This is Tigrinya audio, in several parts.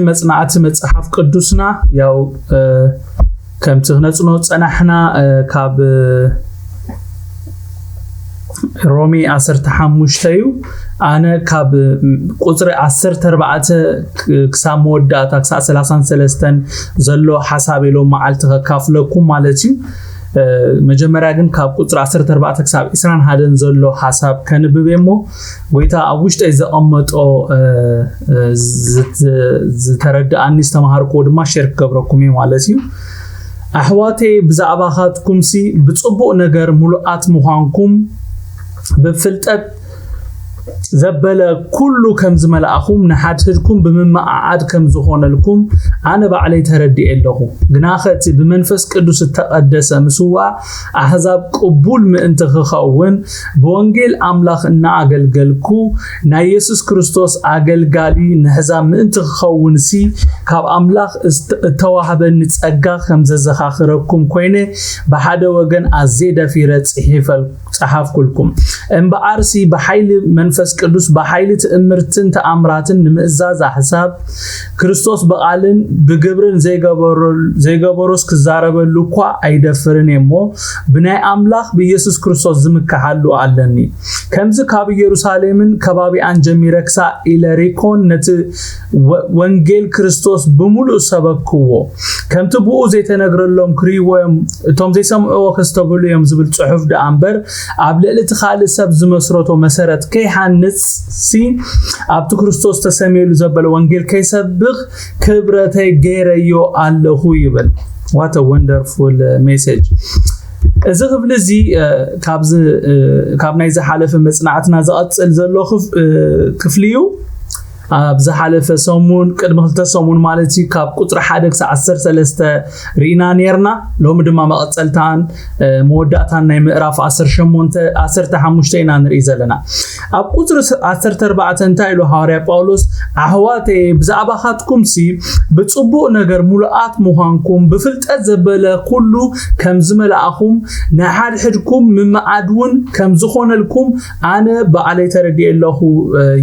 መጽናዕት መጽሐፍ ቅዱስና ያው ከም ትግነጽኖ ጸናሕና ካብ ሮሚ 15 እዩ ኣነ ካብ ቁጥሪ 14 ክሳብ መወዳእታ ክሳብ 33 ዘሎ ሓሳብ ኢሎም መዓልቲ ከካፍለኩም ማለት እዩ መጀመሪያ ግን ካብ ቁጥሪ 14 ክሳብ 21 ዘሎ ሓሳብ ከንብቤሞ ጎይታ ኣብ ውሽጠይ ዘቐመጦ ዝተረዳእኒ ዝተማሃርኩ ድማ ሼር ክገብረኩም ማለት እዩ ኣሕዋቴ ብዛዕባኻትኩም ሲ ብጽቡቕ ነገር ሙሉኣት ምዃንኩም بفلتت زبل كل كم زملائكم نحدثكم بممعاد كم زخون لكم أنا بعلي تردي له جناخت بمنفس قدوس التقدس مسوا أحزاب قبول من انتخاون بونجيل أملاخ نعجل جلكو نيسوس كريستوس عجل جالي نهزام من انتخاون سي كاب أملاخ توهب نتسجع خمسة زخاخركم كوينه بحدا وجن أزيد في رأس حفل صحاف كلكم إن بعرسي بحيل منفس قدوس بحيل تأمرتن تأمراتن نمزاز حساب كريستوس بقالن بجبرن زي جبروس كزارب اللقوا أيدفرن يمو بناء أملاخ بيسوس كريستوس زمك حلو علني كم زكابي يروساليمن كبابي عن جميركسا إلى ريكون نت وانجيل كريستوس بملو سبب كوو كم تبوو زي تنقر لهم كريوهم توم زي سمعوا خستبولو يوم زبل صحف دا أمبر عبلالي تخالي سب زمسروتو مسارت كي حانس سي عبتو كريستوس تسميلو زبل وانجيل كي سبغ كبرتي غيريو اللهو يبل what a wonderful message إذا قبل زي كابنا إذا حالف مصنعتنا زقصل زلو كفليو بزح حالف سومون قدم خلت سومون مالتي كاب قطر 1 13 رينا نيرنا لو مدما مقصلتان موداتان ناي مقراف 15 نري زلنا اب قطر 14 انتايلو حواريا باولوس احواتي بزعباخاتكم سي بصبو نجر مولات مخانكم بفلطت زبله كله كم زملاخم نحد حدكم من معدون كم زخونلكم انا بعلي تردي الله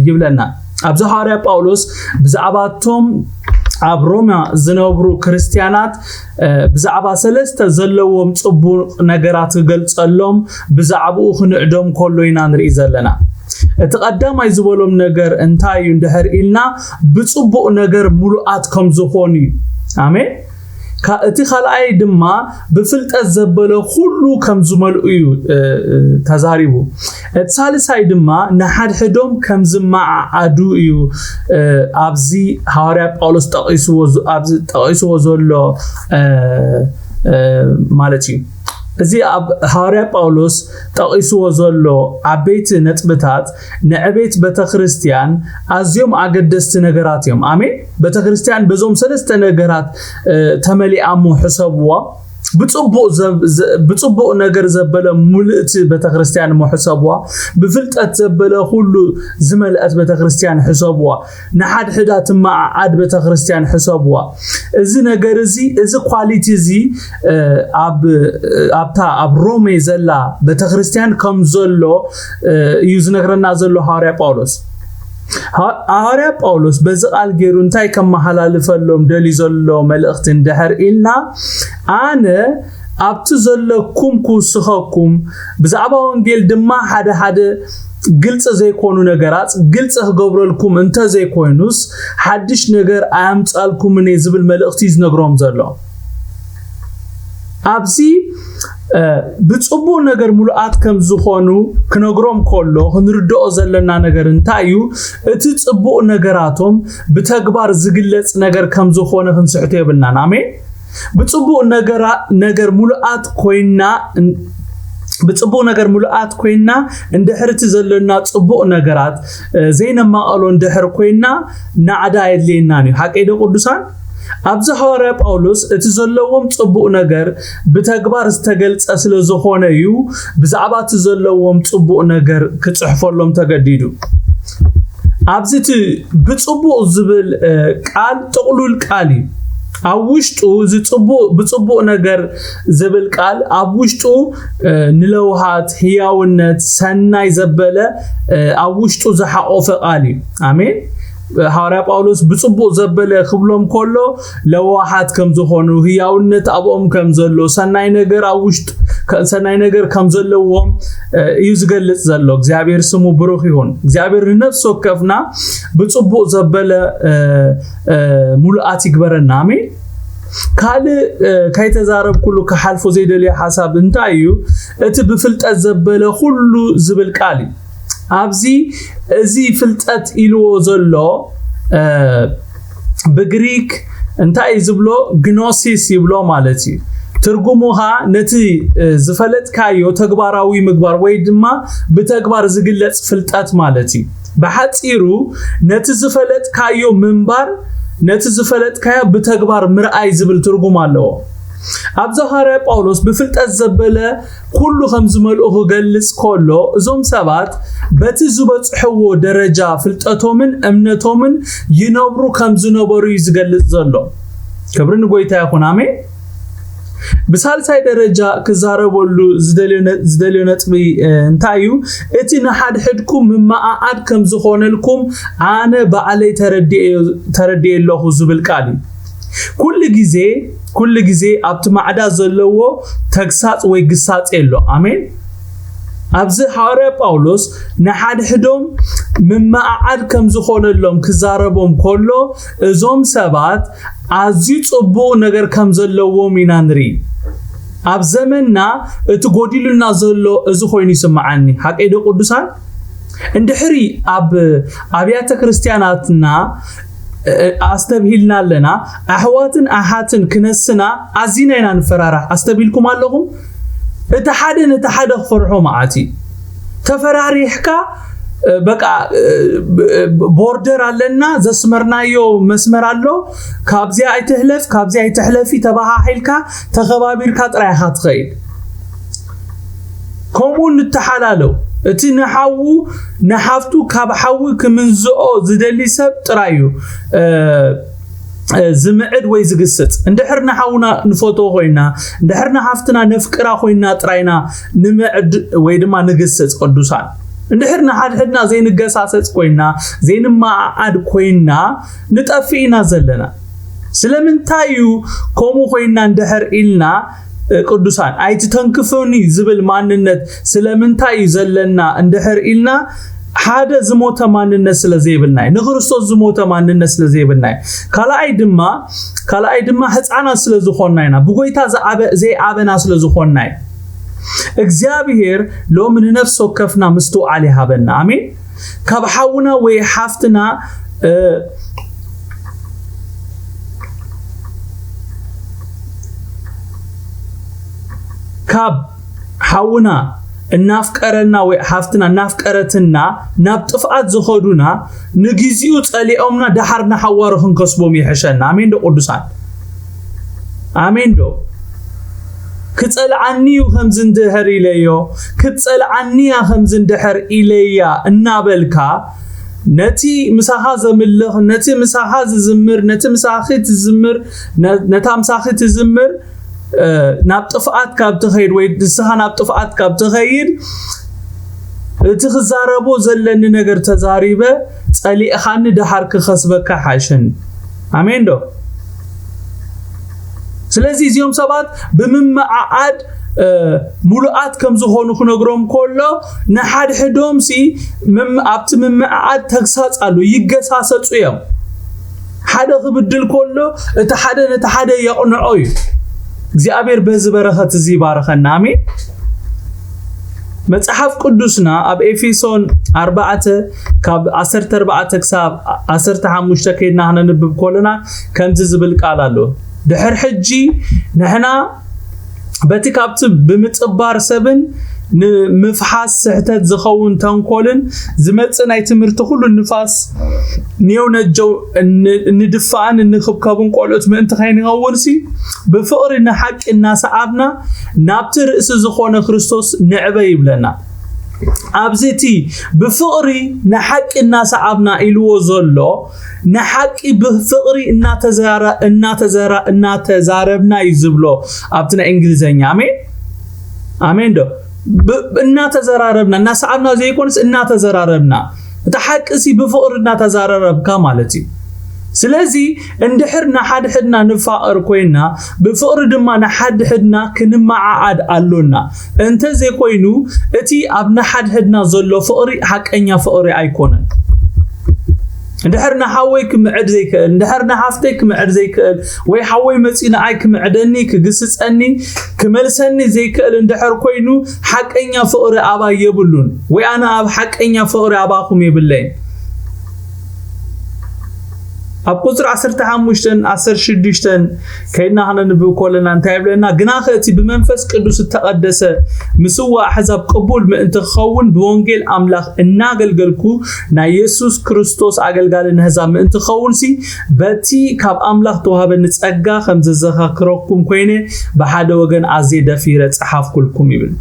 يبلنا أبز حارة باولوس بزعباتهم عبروما زنوبرو كريستيانات بزعبا سلسة زلوهم صبو نجارات قلت اللهم بزعبو خنعدهم كله ينادر إزلنا تقدم يزولهم نجار انتاي يندهر إلنا بصبو نجار ملوءات كم زخوني آمين كأتي خلأي دما بفلت الزبالة كله كم زملؤيو تزاريبو الثالث دما نحد حدهم كم زمع عدويو أبزي هارب أولس تقيسو وزولو مالتي زي هارب أولس تقيسو وزولو عبيت نتبتات نعبيت بتخريستيان أزيوم عقدست نجاراتيوم آمين بتخريستيان بزوم سلست نجارات تملي أمو حسابوا بتصبو نجار زبالة ملئت بتخريستيان محسابوا بفلت زبالة كله زملأت بتخريستيان حسابوا نحد حدات مع عاد بتخريستيان حسابوا إذا نجار زي إذا quality زي أب رومي زلا بتخريستيان كم زلوا يزنقرنا زلوا هاري باولوس هاري باولوس بزقال جيرون تاي كم محلال فلهم دلي زلوا ملأخت دهر إلنا أنا أبتزلكم كوسخكم بزعبا وانجيل دما حدا قلت زي كونو نجارات قلت أخبر لكم أنت زي كونوس حدش نجار أمتقالكم من يزبل ملأختيز نجرام زلوا أبزي بتصبو نجار ملؤات كم زخانو كنجرام كله هنردو زلنا نجار انتايو تصبو نجاراتهم بتكبر زقلت نجار كم زخانو هنسعتي بالنا نامي بتصبو نجار ملؤات كوينا بتصبو نجار ملؤات كوينا اندحر تزلنا تصبو نجارات زين ما قالوا اندحر كوينا نعدا يدليناني حق ايدو قدسان أبز حواري باولوس اتزلوهم تصبو نجار بتكبر استقلت أسل زخونه يو بزعبات تزلوهم تصبو نجار كتصحفوا لهم تقديدو أبزت بتصبو زبل قال تقولوا القالي أوشتو بتصبو نجار زبل قال أوشتو نلوهات هياونت سناي زبلة أوشتو زحقو فقالي آمين حواري باولوس بصبو زبله خبلهم كله لواحات كم زخونو هياونت ابوم كم زلو سناي نجر اوشت سناي نجر كم زلوهم يزغلص زلو እግዚአብሔር ስሙ ብሩክ ይሁን እግዚአብሔር ነፍስ ወከፍና بصبو زبله ሙሉአት ይግበረና አሜን ካለ ካይተዛረብ ኩሉ ከሐልፎ ዘይደል ሐሳብ እንታዩ እቲ በፍልጠት ዘበለ ሁሉ ዝብል ቃል አብዚ እዚ ፍልጠት ኢልዎ ዘሎ በግሪክ እንታይ ዝብሎ ግኖሲስ ይብሎ ማለት እዩ ትርጉሙሃ ነቲ ዝፈለጥ ካዮ ተግባራዊ ምግባር ወይ ድማ በተግባር ዝግለጽ ፍልጠት ማለት እዩ በሐጽሩ ነቲ ዝፈለጥ ካዮ ምንባር ነቲ ዝፈለጥ ካዮ በተግባር ምርአይ ዝብል ትርጉም አለው አብዛሃራ ጳውሎስ በፍልጠት ዘበለ ኩሉ ከምዝመልኡ ገልጽ ኮሎ እዞም ሰባት በቲ ዝበጽሕዎ ደረጃ ፍልጠቶምን እምነቶምን ይነብሩ ከምዝነበሩ ይዝገልጽ ዘሎ ክብርን ጎይታ ይኹን አሜን በሳልሳይ ደረጃ ከዛረበሉ ዝደልዮ ነጥቢ እንታዩ እቲ ንሓድሕድኩም ማዓድ ከምዝኾነልኩም አነ በዓለይ ተረድየለሁ ዝብል ቃል ኩል ጊዜ ኣብቲ ማዕዳ ዘለዎ ተግሳጽ ወይ ግሳጽ የሎ አሜን ኣብዚ ሐዋርያ ጳውሎስ ንሓድሕዶም መማዓድ ከምዝኾነሎም ክዛረቦም ኮሎ እዞም ሰባት ኣዝዩ ጽቡቕ ነገር ከምዘለዎም ኢና ንሪ ኣብ ዘመንና እቲ ጎዲሉና ዘሎ እዚ ኮይኑ ይስምዓኒ ሓቀይዶ ቅዱሳን እንድሕሪ ኣብ ኣብያተ ክርስቲያናትና አስተብሂልና ለና አህዋትን አሃትን ክነስና አዚና ኢና ንፈራራ አስተብሂልኩም ኣለኹም እቲ ሓደ ፍርሑ ማዓቲ ተፈራሪሕካ በቃ ቦርደር አለና ዘስመርናዮ መስመር አሎ ካብዚያ አይተህለፊ ተባሃሂልካ ተኸባቢርካ ጥራይኻ ትኸይድ ኮሙን ተሓላለው እቲ ነሐው ነሐፍቱ ካብ ሓው ክምንዝኦ ዝደሊ ሰብ ጥራዩ ዝምዕድ ወይ ዝግስጽ እንድሕርና ሓውና ንፎቶ ኮይና እንድሕርና ሓፍትና ነፍቅራ ኮይና ጥራይና ንምዕድ ወይ ድማ ንግስጽ ቅዱሳን እንድሕርና ሓድሕድና ዘይንገሳሰጽ ኮይና ዘይንማዓድ ኮይና ንጠፊና ዘለና ስለምንታዩ ኮሙ ኮይና እንድሕር ኢልና ቅዱሳን አይቲ ተንክፎኒ ዝብል ማንነት ስለምንታይ ዘለና እንድሕር ኢልና ሓደ ዝሞተ ማንነት ስለዘይብልናይ ንክርስቶስ ዝሞተ ማንነት ስለዘይብልናይ ካልኣይ ድማ ህፃናት ስለዝኾንናይና ብጎይታ ዘይዓበና ስለዝኾንናይ እግዚአብሔር ሎምን ነፍስ ወከፍና ምስተውዓል ይሃበና አሜን ካብ ሓውና ወይ ሓፍትና ካብ ሓውና እናፍቀረና ወይ ሓፍትና እናፍቀረትና ናብ ጥፍአት ዝኸዱና ንግዚኡ ጸሊኦምና ዳሓርና ሓዋሩ ክንከስቦም ይሕሸና አሜን ዶ ቅዱሳን አሜን ዶ ክጸልዓኒዩ ከምዝንድሕር ኢለዮ ክጸልዓኒያ ከምዝንድሕር ኢለያ እናበልካ ነቲ ምሳኻ ዘምልኽ ነቲ ምሳኻ ዝዝምር ነቲ ምሳኺ ትዝምር ነታ ምሳኺ ትዝምር ናብ ጥፍአት ካብ ትኸይድ ወይ ድስኻ ናብ ጥፍአት ካብ ትኸይድ እቲ ክዛረቦ ዘለኒ ነገር ተዛሪበ ጸሊእኻኒ ዳሓር ክኸስበካ ሓሽን አሜን ዶ ስለዚህ እዚኦም ሰባት ብምማዓድ ሙሉአት ከም ዝኾኑ ክነግሮም ኮሎ ንሓድሕዶም ሲ ኣብቲ ምማዓድ ተግሳጽ አሉ ይገሳሰጹ እዮም ሓደ ክብድል ኮሎ እቲ ሓደ ነቲ ሓደ የቕንዖ እዩ እግዚአብሔር በዚህ በረከት እዚ ባረከና አሜን መጽሐፍ ቅዱስና ኣብ ኤፌሶን 4 ካብ 14 ክሳብ 15 ከይድና ንንብብ ኮለና ከምዚ ዝብል ቃል ኣሎ ድሕር ሕጂ ንሕና በቲ ካብቲ ብምጽባር ሰብን ንምፍሓስ ስሕተት ዝኸውን ተንኮልን ዝመጽእ ናይ ትምህርቲ ሁሉ ንፋስ ኒውነጀው ንድፋን ንኽብከቡን ቆልኦት ምእንቲ ኸይንኸውንሲ ብፍቕሪ ንሓቂ እናሰዓብና ናብቲ ርእሲ ዝኾነ ክርስቶስ ንዕበይ ይብለና ኣብዚቲ ብፍቕሪ ንሓቂ እናሰዓብና ኢልዎ ዘሎ ንሓቂ ብፍቕሪ እናተዛረብና ይዝብሎ ኣብቲ ናይ እንግሊዘኛ አሜን ዶ እናተዘራረብና እናሰዓብና ዘይኮንስ እናተዘራረብና تحقسي بفقرنا تزارب كمالتي سلازي اندحرنا حد حدنا نفقر كوينا بفقر دما نحد حدنا كنما عاد قالونا انت زي كوينو اتي ابنا حد حدنا زلو فقري حقنيا فقري ايكونن اندحرنا حويك معد زي كال اندحرنا حفتك معد زي كال وي حوي مصينا اي كمعدني كغسصني كملسني زي كال اندحر كوينو حقنيا فقري ابا يبلون وي انا اب حقنيا فقري اباكم يبلين أب قصر 15 كينا هنا نبي كلنا نتابعنا جناخة بمنفس قدوس التقدس مسوا حسب قبول ما أنت خون بونجل أملاخ الناقل قلكو نا يسوع كريستوس عقل قال إن هذا ما أنت خون سي بتي كاب أملاخ توهاب نتسجع خمسة زخا كروكم كينه بحد وجن عزيدة في رت حاف كلكم يبل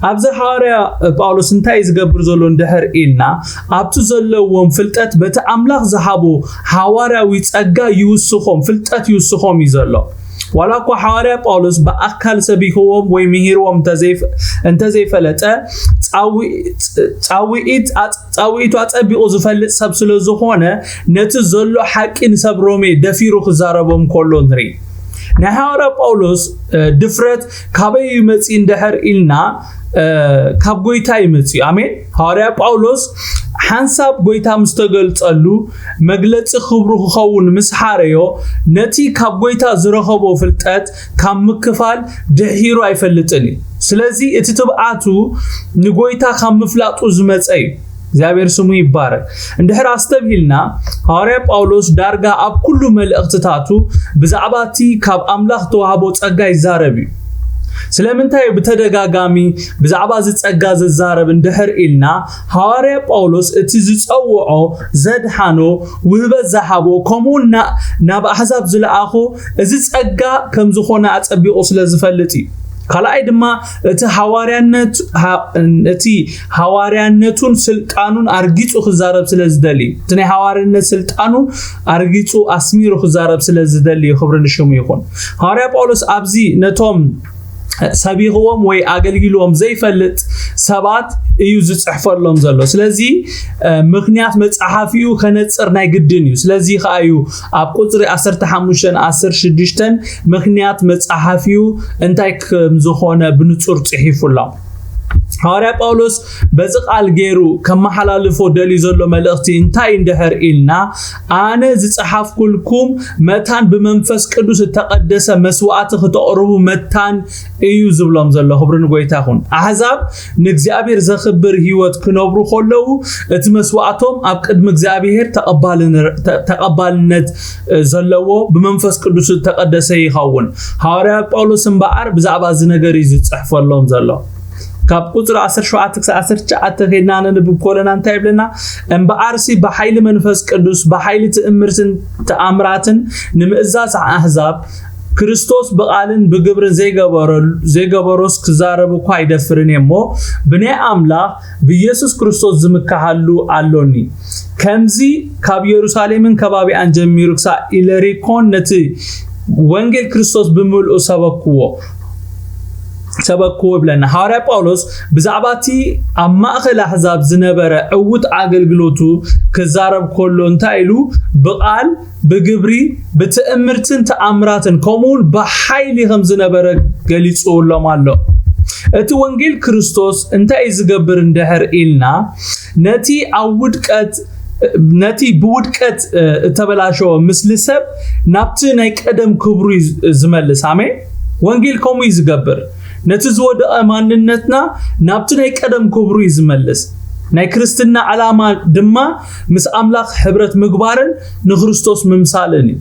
أبز حارة باولوس انتايز قبر زلون دهر إلنا أبتزلوا فلتت بت أملاخ زحابو حوارا ويتسجع يوسخهم فلتت يوسخهم يزلا ولا كو حوارا باولوس بأكل سبيهم ويمهرهم انتزيف فلتة تعويت أتبي أزفلت سبسل زخونة نتزلوا حق إن سبرومي دفيرو خزاربهم كلون ري نهارا باولوس دفرت كابي يمتين دهر إلنا كاب غويتا يمتي آمين هارا باولوس حنساب غويتا مستقل تقلو مغلط خبرو خون مسحاريو نتي كاب غويتا زرخبو فلطت كام مكفال دحيرو ايفلطني سلازي اتتبعاتو نغويتا كام مفلاطو زمصاي እግዚአብሔር ስሙ ይባረክ እንደህራ አስተብሂልና ሐዋርያ ጳውሎስ ዳርጋ አብ ኩሉ መልእክታቱ በዛዕባቲ ካብ አምላኽ ተዋህቦ ጸጋ ይዛረብ ስለምንታይ በተደጋጋሚ በዛዕባ ዝጸጋ ዝዛረብ እንደህር ኢልና ሐዋርያ ጳውሎስ እቲ ዝጸውዖ ዘድሓኖ ውህበት ዘሓቦ ኮሙና ናብ አሕዛብ ዝለኣኹ እዚ ጸጋ ከም ዝኾነ አጸቢቆ ስለዝፈልጥ كلا أيدما هواريانتون سلطانون أرجيتو خزارب سلزدلي تني هواريانت سلطانو أرجيتو أسميرو خزارب سلزدلي خبرنا شو ميخون هاريا باولوس أبزي نتوم سبيهوم وي أجلجلوم زي فلت سبات يوزت أحفر لهم زلوا سلزي مخنيات متصحفيو خنت صرنا جدنيو سلزي خايو أبقطر 15 مخنيات متصحفيو انتايك مزخونه بنصور صحيفو الله ሐዋርያ ጳውሎስ በዝቃል ገይሩ ከመሐላልፎ ደሊ ዘሎ መልእክቲ እንታይ እንደህር ኢልና አነ ዝጽሐፍ ኩልኩም መታን በመንፈስ ቅዱስ ተቀደሰ መስዋዕት ከተቀርቡ መታን እዩ ዝብሎም ዘሎ خبرن ጎይታኹን አሕዛብ ንእግዚአብሔር ዘኽብር ህይወት ክነብሩ ኾለው እቲ መስዋዕቶም ኣብ ቅድም እግዚአብሔር ተቀባልነት ዘለዎ በመንፈስ ቅዱስ ተቀደሰ ይኸውን ሐዋርያ ጳውሎስ እንበአር ብዛዕባ ዝነገር ይጽሕፈሎም ዘሎ كاب قطر 17 كينا نبب كلنا انتاي بلنا انبعرسي بحيل منفس قدوس بحيل تأمرتن تأمراتن نمئزاز أحزاب كريستوس بقالن بقبرن زي قبروس كزاربو كواي دفرن يمو بني عملا بيسوس كريستوس زمكهالو علوني كمزي كاب يروساليمن كبابي انجميروكسا إلريكون نتي وانجل كريستوس بملؤ سبكو بلنا حواري باولوس بزعباتي أما أخي أحزاب زنبرة عود عقلقلوتو كزارب كله انتايلو بقال بقبري بتأمرتن تأمراتن كومول بحيلي هم زنبرة قليتو الله مالو اتو وانجيل كريستوس انتاي زقبر اندهر إلنا نتي عودكت نتي بودكت تبلاشو مثل سب نابتي نايك أدم كبرو زمال سامي وانجيل كومو يزقبر نتزود أمانتنا نابتنا يقدم كبرو يزملس ناي كريستنا علامة دما مس أملاخ حبرت مقبارن نخرستوس ممثالني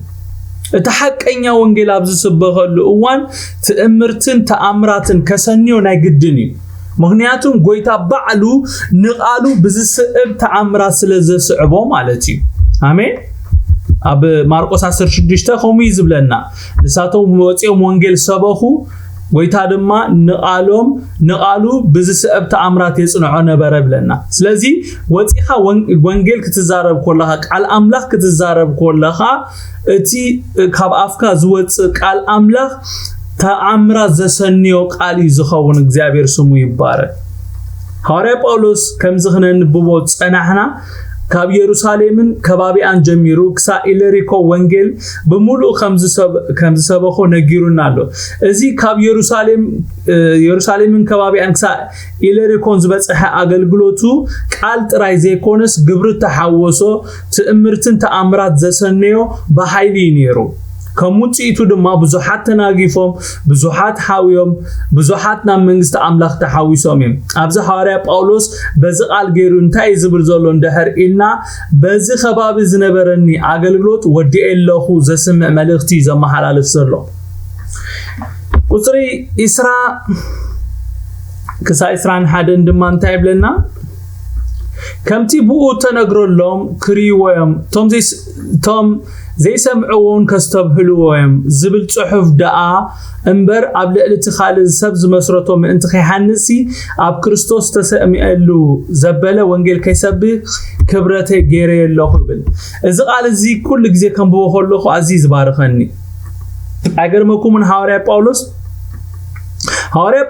اتحق أنيا وانجيل أبز سبغل لأوان تأمرتن تأمراتن كسنيو ناي قدني مغنياتهم قويتا بعلو نقالو بزسئب تأمرات سلزة سعبو مالتي آمين أب ماركوس 16 خومي يزبلنا لساتو موتيهم وانجيل سبخو ويتادما نقالو بزسئب تأمرات يصنعو نبر بلنا سلازي وطيخا وانجيل كتزارب كلها قال أملاخ كتزارب كلها اتي كاب أفكا زوت قال أملاخ تأمرات زسنيو قال يزخون እግዚአብሔር ስሙ ይባረክ ሐዋርያ ጳውሎስ ከምዝኽነ ንብቦት ጸናህና ካብ ኢየሩሳሌምን ከባቢያን ጀሚሩ ክሳ ኢለሪኮ ወንጌል በሙሉ ከምዝ ሰበኾ ነጊሩና ኣሎ እዚ ካብ ኢየሩሳሌምን ከባቢያን ክሳ ኢለሪኮን ዝበጽሐ አገልግሎቱ ቃል ጥራይ ዘይኮነስ ግብር ተሐወሶ ትእምርትን ተአምራት ዘሰነዮ በኃይሊ ነይሩ ከሙጽኢቱ ድማ ብዙሓት ተናጊፎም ብዙሓት ሓዊዮም ብዙሓት ናብ መንግስት አምላኽ ተሐዊሶም ኣብዚ ሐዋርያ ጳውሎስ በዚ ቃል ገይሩ እንታይ ዝብል ዘሎ እንደህር ኢልና በዚ ከባቢ ዝነበረኒ አገልግሎት ወዲኤለኹ ዘስምዕ መልእኽቲ ዘመሓላልፍ ዘሎ ቁጥሪ ኢስራ ክሳ ኢስራን ሓደን ድማ እንታይ ብለና ከምቲ ብኡ ተነግረሎም ክሪወዮም ቶም ዘይሰምዑውን ከስተብህልዎም ዝብል ጽሑፍ ደኣ እምበር ኣብ ልዕልቲ ካልእ ሰብ ዝመስረቶም ምእንቲ ከይሓንሲ ኣብ ክርስቶስ ተሰሚዐሉ ዘበለ ወንጌል ከይሰብክ ክብረተይ ገይረየለኹ ይብል እዚ ቃል እዚ ኩሉ ግዜ ከንብቦ ከለኹ ኣዝዩ ዝባርኸኒ ኣይገርመኩምን ሐዋርያ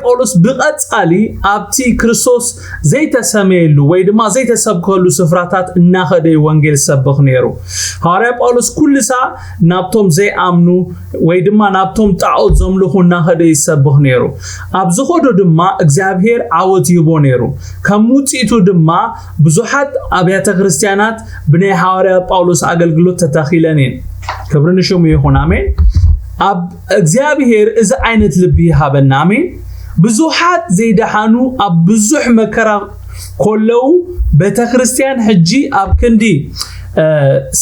ጳውሎስ ብቐጻሊ ኣብቲ ክርስቶስ ዘይተሰመየሉ ወይ ድማ ዘይተሰብከሉ ስፍራታት እናኸደ ወንጌል ሰብኽ ነይሩ ሐዋርያ ጳውሎስ ኩልሳ ናብቶም ዘይኣምኑ ወይ ድማ ናብቶም ጣዖት ዘምልኹ እናኸደ ይሰብኽ ነይሩ ኣብ ዝኸዶ ድማ እግዚአብሔር ዓወት ይቦ ነይሩ ከም ውጽኢቱ ድማ ብዙሓት ኣብያተ ክርስቲያናት ብናይ ሐዋርያ ጳውሎስ አገልግሎት ተተኺለን ክብርን ሽሙ ይኹን አሜን ኣብ እግዚአብሔር እዚ ዓይነት ልብ ይሃበና አሜን ብዙሓት ዘይደሓኑ ኣብ ብዙሕ መከራ ኮለው ቤተክርስቲያን ሕጂ ኣብ ክንዲ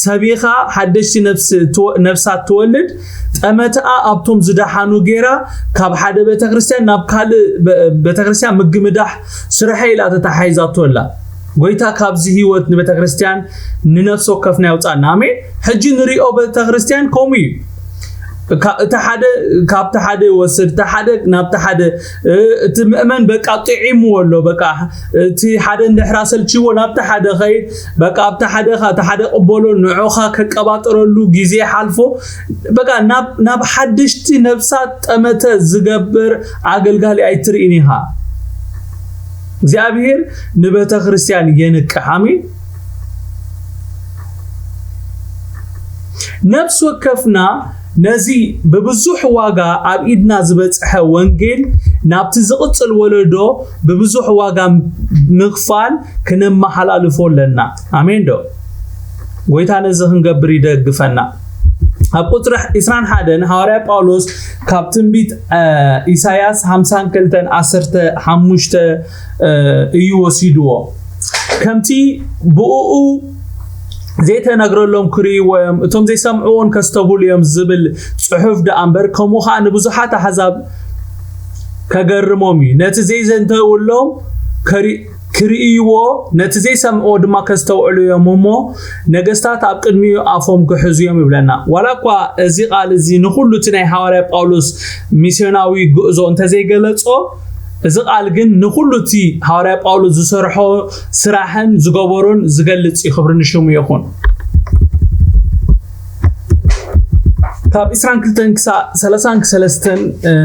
ሰቢኻ ሓደሽቲ ነፍሳት ትወልድ ጠመትኣ ኣብቶም ዝደሓኑ ጌራ ካብ ሓደ ቤተክርስቲያን ናብ ካልእ ቤተክርስቲያን ምግምዳሕ ስርሐ ኢላ ተታሓይዛቶላ ጎይታ ካብዚ ህይወት ንቤተክርስቲያን ንነፍስ ወከፍና ያውፃና አሜን ሕጂ ንሪኦ ቤተክርስቲያን ከምኡ ካብ ተሓደ ወስድ ተሓደ ናብ ተሓደ እቲ ምእመን በቃ ጥዒሙ ወሎ በቃ እቲ ሓደ እንደሕራሰልችዎ ናብ ተሓደ ኸይድ በቃ ኣብ ተሓደ ቅበሎ ንዑኻ ከቀባጥረሉ ግዜ ሓልፎ በቃ ናብ ሓድሽቲ ነፍሳት ጠመተ ዝገብር አገልጋሊ ኣይትርኢን ኢኻ እግዚአብሔር ንቤተ ክርስቲያን የንቅሕ አሜን ነፍስ ወከፍና ነዚ በብዙሕ ዋጋ ኣብ ኢድና ዝበጽሐ ወንጌል ናብቲ ዝቕጽል ወለዶ በብዙሕ ዋጋ ምኽፋል ክነመሓላልፎ ለና አሜን ዶ ጎይታ ነዚ ክንገብር ይደግፈና ኣብ ቁጥሪ 21 ሐዋርያ ጳውሎስ ካብ ትንቢት ኢሳይያስ 52:15 እዩ ወሲድዎ ከምቲ ብኡኡ ዘይተነግረሎም ክሪወዮም እቶም ዘይሰምዑውን ከስተብህልዮም ዝብል ጽሑፍ ደኣምበር ከምኡኻ ንብዙሓት ኣሕዛብ ከገርሞም እዩ ነቲ ዘይዘንተውሎም ክሪእይዎ ነቲ ዘይሰምዑ ድማ ከስተውዕልዮም እሞ ነገስታት ኣብ ቅድሚኡ ኣፎም ክሕዝዮም ይብለና ዋላ እኳ እዚ ቃል እዚ ንኹሉ እቲ ናይ ሐዋርያ ጳውሎስ ሚስዮናዊ ጉዕዞ እንተዘይገለጾ እዚ ቃል ግን ንኹሉ እቲ ሐዋርያ ጳውሎስ ዝሰርሖ ስራሕን ዝገበሮን ዝገልጽ ይኽብርን ሽሙ ይኹን ካብ 22:33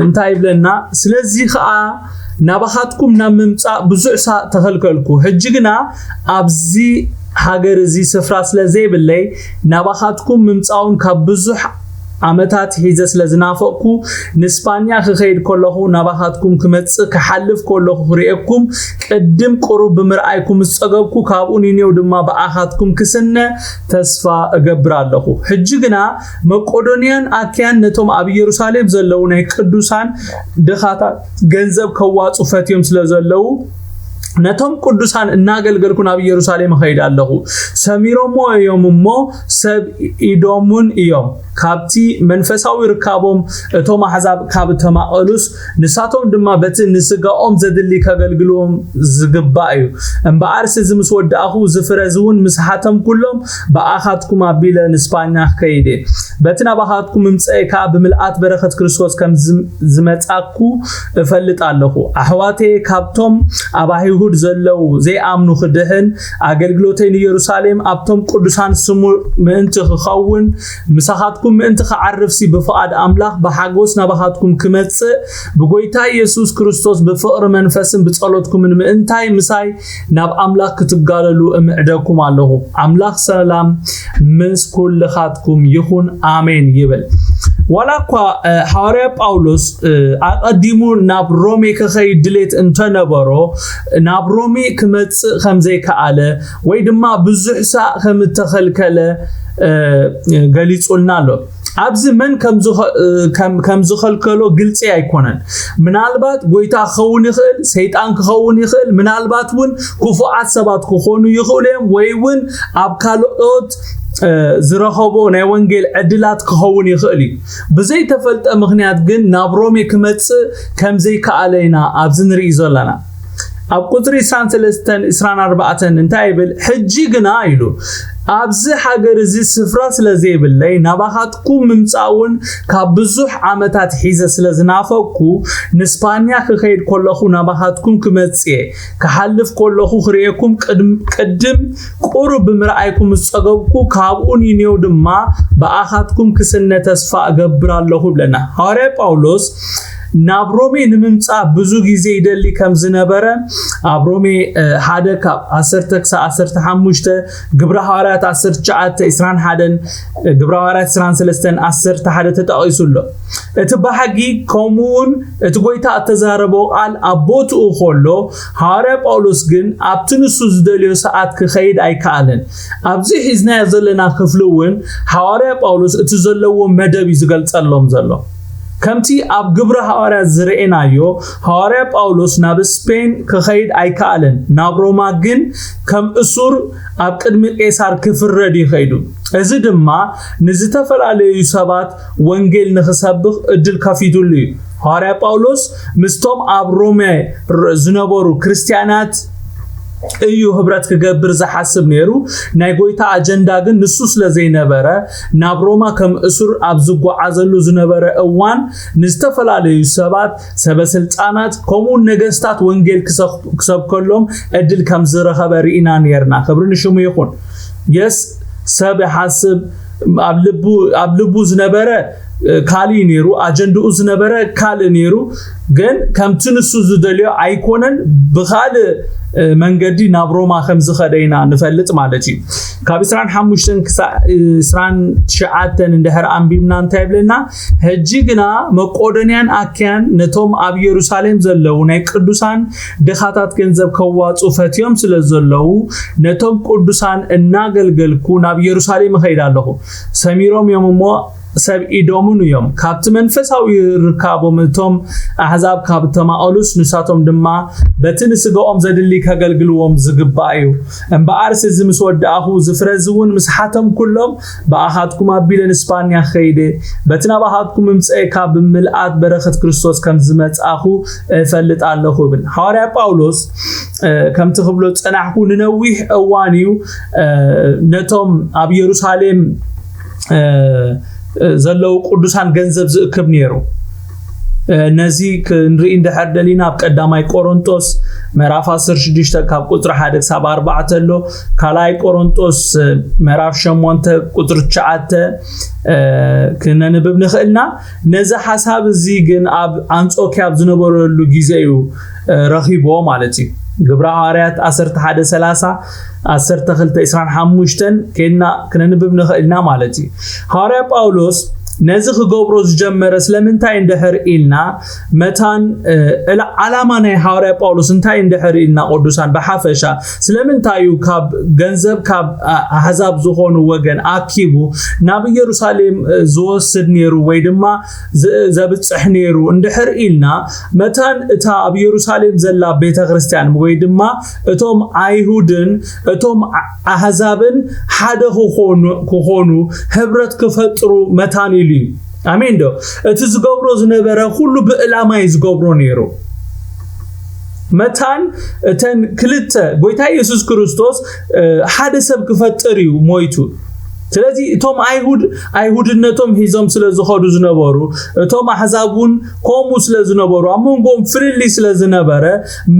እንታይ ይብለና ስለዚ ኸኣ ናባኻትኩም ናብ ምምጻእ ብዙሕ ተኸልከልኩ ሕጂ ግና ኣብዚ ሃገር እዚ ስፍራ ስለዘይብለይ ናባኻትኩም ምምጻውን ካብ ብዙሕ ዓመታት ሒዘ ስለዝናፈቅኩ ንስፓኛ ክኸይድ ከለኹ ናባኻትኩም ክመጽእ ክሓልፍ ከለኹ ክሪኤኩም ቅድም ቁሩብ ብምርኣይኩም ዝጸገብኩ ካብኡ ኒኔው ድማ በኣኻትኩም ክስነ ተስፋ እገብር ኣለኹ ሕጂ ግና መቄዶንያን ኣክያን ነቶም ኣብ ኢየሩሳሌም ዘለው ናይ ቅዱሳን ድኻታት ገንዘብ ከዋጹ ፈትዮም ስለዘለው ነቶም ቅዱሳን እናገልገልኩ ናብ ኢየሩሳሌም ኸይድ ኣለኹ ሰሚሮሞ እዮም እሞ ሰብ ኢዶሙን እዮም ካብቲ መንፈሳዊ ርካቦም እቶም ኣሕዛብ ካብ ተማቐሉስ ንሳቶም ድማ በቲ ንስጋኦም ዘድሊ ከገልግሎም ዝግባእ እዩ እምበኣርስ እዚ ምስ ወዳእኹ ዝፍረዝውን ምስሓቶም ኩሎም በኣኻትኩም ኣቢለ ንስፓኛ ከይደ በቲ ናባኻትኩም ምምጽእካ ብምልኣት በረኸት ክርስቶስ ከም ዝመጻኩ እፈልጥ ኣለኹ ኣሕዋቴ ካብቶም ኣባሂው አይሁድ ዘለው ዘይአምኑ ክድህን አገልግሎተይ ኢየሩሳሌም አብቶም ቅዱሳን ስሙ ምእንቲ ክኸውን ምሳኻትኩም ምእንቲ ክዓርፍሲ በፍቃድ አምላኽ በሐጎስ ናባኻትኩም ክመጽእ በጎይታ ኢየሱስ ክርስቶስ በፍቅር መንፈስን በጸሎትኩም ምእንታይ ምሳይ ናብ አምላኽ ክትጋለሉ እምዕደኩም ኣለኹ አምላኽ ሰላም ምስ ኩልኻትኩም ይኹን አሜን ይብል ወላኳ ሐዋርያ ጳውሎስ አቀዲሙ ናብ ሮሜ ከኸይድ ድሌት እንተነበሮ ናብ ሮሜ ክመጽእ ከምዘይከኣለ ወይ ድማ ብዙሕ ሰዓት ከምተኸልከለ ገሊጹልና ኣሎ ኣብዚ መን ከም ዝኸልከሎ ግልጽ ኣይኮነን ምናልባት ጎይታ ክኸውን ይኽእል ሰይጣን ክኸውን ይኽእል ምናልባት ውን ክፉዓት ሰባት ክኾኑ ይኽእሉ ወይ ውን ኣብ ካልኦት ዝረኸቦ ናይ ወንጌል ዕድላት ክኸውን ይኽእል ብዘይ ተፈልጠ ምኽንያት ግን ናብ ሮሜ ክመጽእ ከምዘይከኣለና ኣብዚ ንርኢ ዘለና ኣብ ቁጥሪ 23-24 እንታይ ይብል ሕጂ ግና ኢሉ ኣብዚ ሃገር እዚ ስፍራ ስለዘይብለይ ናባኻትኩም ምምጻውን ካብ ብዙሕ ዓመታት ሒዘ ስለዝናፈኩ ንስፓንያ ክኸይድ ከለኹ ናባኻትኩም ክመጽእ ክሓልፍ ከለኹ ክርኤኩም ቅድም ቁሩብ ብምርኣይኩም ዝጸገብኩ ካብኡ ኒኔው ድማ በኣኻትኩም ክስነ ተስፋ እገብር ኣለኹ ብለና ሐዋርያ ጳውሎስ ናብ ሮሜ ንምምጻ ብዙ ጊዜ ይደሊ ከም ዝነበረ ኣብ ሮሜ 1:10-15 ግብረ ሐዋርያት 19:21 ግብረ ሐዋርያት 23:11 ተጠቂሱሎ እቲ ባህጊ ከምኡን እቲ ጎይታ ተዛረቦ ቃል ኣቦትኡ ኾሎ ሐዋርያ ጳውሎስ ግን ኣብቲ ንሱ ዝደልዮ ሰዓት ክኸይድ ኣይከኣለን ኣብዚ ሒዝናዮ ዘለና ክፍልውን ሐዋርያ ጳውሎስ እቲ ዘለዎ መደብ ዝገልጸሎም ዘሎ ከምቲ ኣብ ግብረ ሐዋርያት ዝረኤናዮ ሐዋርያ ጳውሎስ ናብ ስፔን ክኸይድ ኣይከኣለን ናብ ሮማ ግን ከም እሱር ኣብ ቅድሚ ቄሳር ክፍረድ ይኸይዱ እዚ ድማ ንዝተፈላለዩ ሰባት ወንጌል ንኽሰብኽ እድል ከፊቱሉ እዩ ሐዋርያ ጳውሎስ ምስቶም ኣብ ሮሜ ዝነበሩ ክርስቲያናት እዩ ህብረት ክገብር ዝሓስብ ነይሩ ናይ ጎይታ አጀንዳ ግን ንሱ ስለዘይነበረ ናብ ሮማ ከም እሱር ኣብ ዝጓዓዘሉ ዝነበረ እዋን ንዝተፈላለዩ ሰባት ሰበስልጣናት ከምኡ ነገስታት ወንጌል ክሰብከሎም እድል ከም ዝረኸበ ርኢና ነርና ክብሪ ንሽሙ ይኹን የስ ሰብ ሓስብ ኣብ ልቡ ዝነበረ ካሊ ነይሩ አጀንዳኡ ዝነበረ ካል ነይሩ ግን ከምቲ ንሱ ዝደልዮ ኣይኮነን ብኻል መንገዲ ናብ ሮማ ከም ዝኸደይና ንፈልጥ ማለት እዩ ካብ 25-29 እንድሕር አንቢብና እንታይ ብለና ሕጂ ግና መቆዶንያን አክያን ነቶም ኣብ ኢየሩሳሌም ዘለው ናይ ቅዱሳን ድኻታት ገንዘብ ከዋጹ ፈትዮም ስለዘለው ነቶም ቅዱሳን እናገልገልኩ ናብ ኢየሩሳሌም ኸይድ ኣለኹ ሰሚሮም የምሞ ሰብ ኢዶሙን እዮም ካብቲ መንፈሳዊ ርካቦም እቶም አሕዛብ ካብ ተማኦሉስ ንሳቶም ድማ በቲ ንስጋኦም ዘድሊ ከገልግልዎም ዝግባእ እዩ እምበኣርስ እዚ ምስ ወዳኣኹ ዝፍረዝውን ምስ ሓቶም ኩሎም በኣኻትኩም ኣቢለን ስፓንያ ኸይደ በቲ ናባኻትኩም ምምጽእ ካብ ብምልኣት በረኸት ክርስቶስ ከም ዝመጽኣኹ እፈልጥ ኣለኹ ብል ሐዋርያ ጳውሎስ ከምቲ ክብሎ ጸናሕኩ ንነዊሕ እዋን እዩ ነቶም ኣብ ኢየሩሳሌም ዘለው ቅዱሳን ገንዘብ ዝእክብ ነይሩ ነዚ ክንርኢ እንድሕር ደሊና ኣብ ቀዳማይ ቆሮንቶስ ምዕራፍ 16 ካብ ቁጥሪ 1-4 ኣሎ ካልኣይ ቆሮንቶስ ምዕራፍ 8 ቁጥሪ 9 ክነንብብ ንኽእልና ነዚ ሓሳብ እዚ ግን ኣብ አንጾኪያ ዝነበረሉ ጊዜ እዩ ረኺቦ ማለት እዩ ግብረ ሐዋርያት 11:30 12:25 ከና ክነንብብ ንኽእልና ማለት እዩ ሐዋርያ ጳውሎስ ነዚ ክገብሮ ዝጀመረ ስለምንታይ እንድሕር ኢልና መታን ዓላማ ናይ ሐዋርያ ጳውሎስ እንታይ እንድሕር ኢልና ቅዱሳን በሓፈሻ ስለምንታዩ ካብ ገንዘብ ካብ አሕዛብ ዝኾኑ ወገን አኪቡ ናብ ኢየሩሳሌም ዝወስድ ነይሩ ወይ ድማ ዘብጽሕ ነይሩ እንድሕር ኢልና መታን እታ ኣብ ኢየሩሳሌም ዘላ ቤተክርስቲያን ወይ ድማ እቶም አይሁድን እቶም አሕዛብን ሓደ ክኾኑ ህብረት ክፈጥሩ መታን አሜን ዶ እቲ ዝገብሮ ዝነበረ ሁሉ በዕላማ ይዝገብሮ ነይሩ መታን እተን ክልተ ጎይታ ኢየሱስ ክርስቶስ ሓደ ሰብ ክፈጥር እዩ ሞይቱ ስለዚህ እቶም አይሁድነቶም ሂዞም ስለዝኸዱ ዝነበሩ እቶም አሕዛቡን ቆሙ ስለዝነበሩ አሞንጎም ፍሪሊ ስለዝነበረ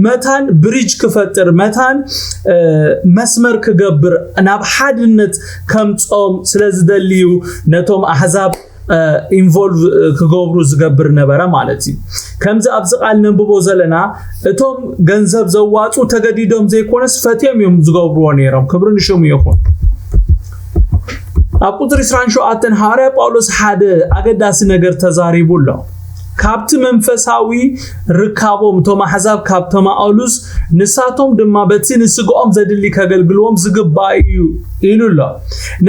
መታን ብሪጅ ክፈጥር መታን መስመር ክገብር ናብ ሓድነት ከምጾም ስለዝደልዩ ነቶም አሕዛብ ኢንቮልቭ ክገብሩ ዝገብር ነበረ ማለት እዩ ከምዚ ኣብዚ ቃል ነንብቦ ዘለና እቶም ገንዘብ ዘዋጹ ተገዲዶም ዘይኮነስ ፈትዮም እዮም ዝገብርዎ ነይሮም ክብሪ ንሽሙ ይኹን ኣብ ቁጥር 27 ሐዋርያ ጳውሎስ ሓደ አገዳሲ ነገር ተዛሪቡሎ ካብቲ መንፈሳዊ ርካቦም ቶም አሕዛብ ካብቶም አውሉስ ንሳቶም ድማ በቲ ንስግኦም ዘድሊ ከገልግልዎም ዝግባዩ ኢሉሎ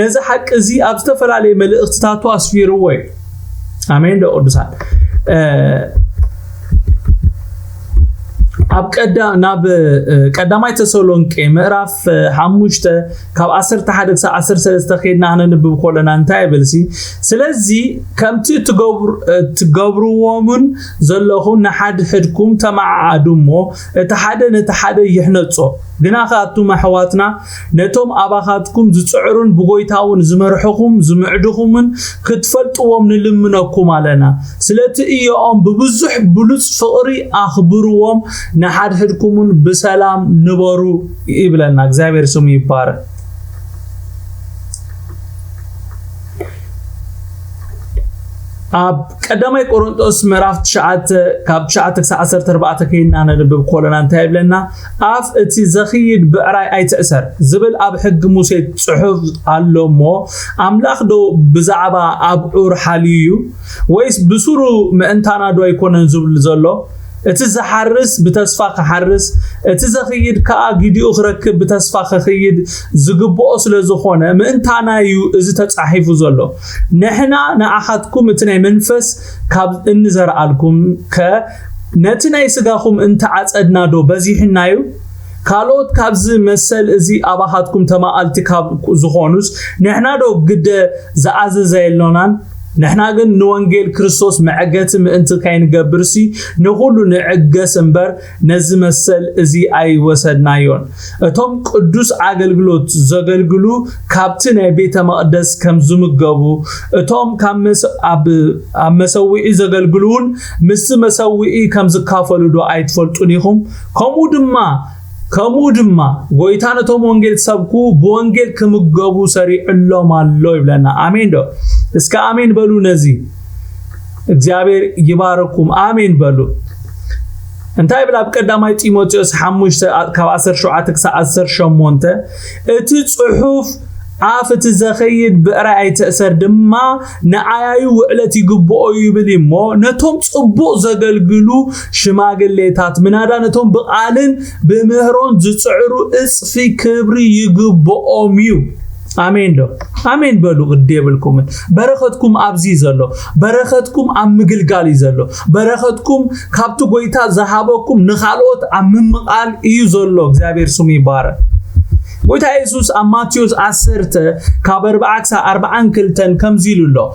ነዚ ሐቅ እዚ ኣብ ዝተፈላለዩ መልእክትታቱ አስፊሩዎ አሜን ደኦዱሳን ኣብ ቀዳማይ ተሰሎንቄ ምዕራፍ 5 ካብ 11 ክሳብ 13 ኸይድና ነንብብ ኮለና እንታይ ይብልሲ ስለዚ ከምቲ ትገብርዎምን ዘለኹም ንሓድ ሕድኩም ተማዓዱሞ እቲ ሓደ ነቲ ሓደ ይሕነጾ ግና ካቱም ኣሕዋትና ነቶም ኣባኻትኩም ዝጽዕሩን ብጎይታውን ዝመርሕኹም ዝምዕድኹምን ክትፈልጥዎም ንልምነኩም ኣለና ስለቲ እዮም ብብዙሕ ብሉጽ ፍቕሪ ኣኽብርዎም ንሓድ ሕድኩምን ብሰላም ንበሩ ይብለና እግዚአብሔር ስሙ ይባረክ ኣብ ቀዳማይ ቆሮንቶስ ምዕራፍ 9 ካብ 9 ክሳብ 14 ከይና ነንብብ ኮለና እንታይ ይብለና ኣፍ እቲ ዘኽይድ ብዕራይ ኣይትእሰር ዝብል ኣብ ሕግ ሙሴ ጽሑፍ ኣሎሞ ኣምላኽ ዶ ብዛዕባ ኣብዑር ሓልዩ ወይስ ብሱሩ ምእንታና ዶ ኣይኮነን ዝብል ዘሎ እቲ ዝሓርስ ብተስፋ ክሓርስ እቲ ዘኽይድ ከዓ ግዲኡ ክረክብ ብተስፋ ክኽይድ ዝግብኦ ስለዝኾነ ምእንታናዩ እዚ ተጻሒፉ ዘሎ ንሕና ንኣኻትኩም እቲ ናይ መንፈስ ካብ እንዘርአልኩም ነቲ ናይ ስጋኹም እንተዓጸድና ዶ በዚሕናዩ ካልኦት ካብዚ መሰል እዚ ኣባኻትኩም ተማኣልቲ ካብ ዝኾኑስ ንሕና ዶ ግደ ዝኣዘዘየሎናን نحنا قلنا نوانجيل كريستوس معجت أنت كاين جبرسي نقول نعجس إمبر نزم السل زي أي وسدنا يون توم قدوس عقل جلوت زقل جلو كابتن بيت مقدس كم زم الجبو توم كم أب مسوي زقل جلون مسوي كم زكافلو دو عيد فلتونيهم كمودما قويتانا توم وانجيل سبكو بوانجيل كم الجبو سريع الله مع الله يبلنا آمين دو اسكا آمين بلو نزي እግዚአብሔር ይባረኩም آمين بلو እንታይ ብላ በቀዳማይ ጢሞቴዎስ 5 ካብ 17 ክሳብ 18 እቲ ጽሑፍ አፍት ዘኸይድ ብዕራይ ተእሰር ድማ ንዓያዩ ውዕለት ይግብኦ ይብልሞ ነቶም ጽቡቕ ዘገልግሉ ሽማግሌታት ምናዳ ነቶም በቃልን በምህሮን ዝጽዕሩ እጽፊ ክብሪ ይግብኦም እዩ آمين دو آمين بلو قديبلكم برختكم أبزي زلو برختكم أم مجلجالي زلو برختكم كابتو قويتا زهابكم نخالوت أم مقال إيزولو زابير سمي بارك قويتا يسوس أم ماتيوس 10 كابر بعكس 40 كلتن كم زيلو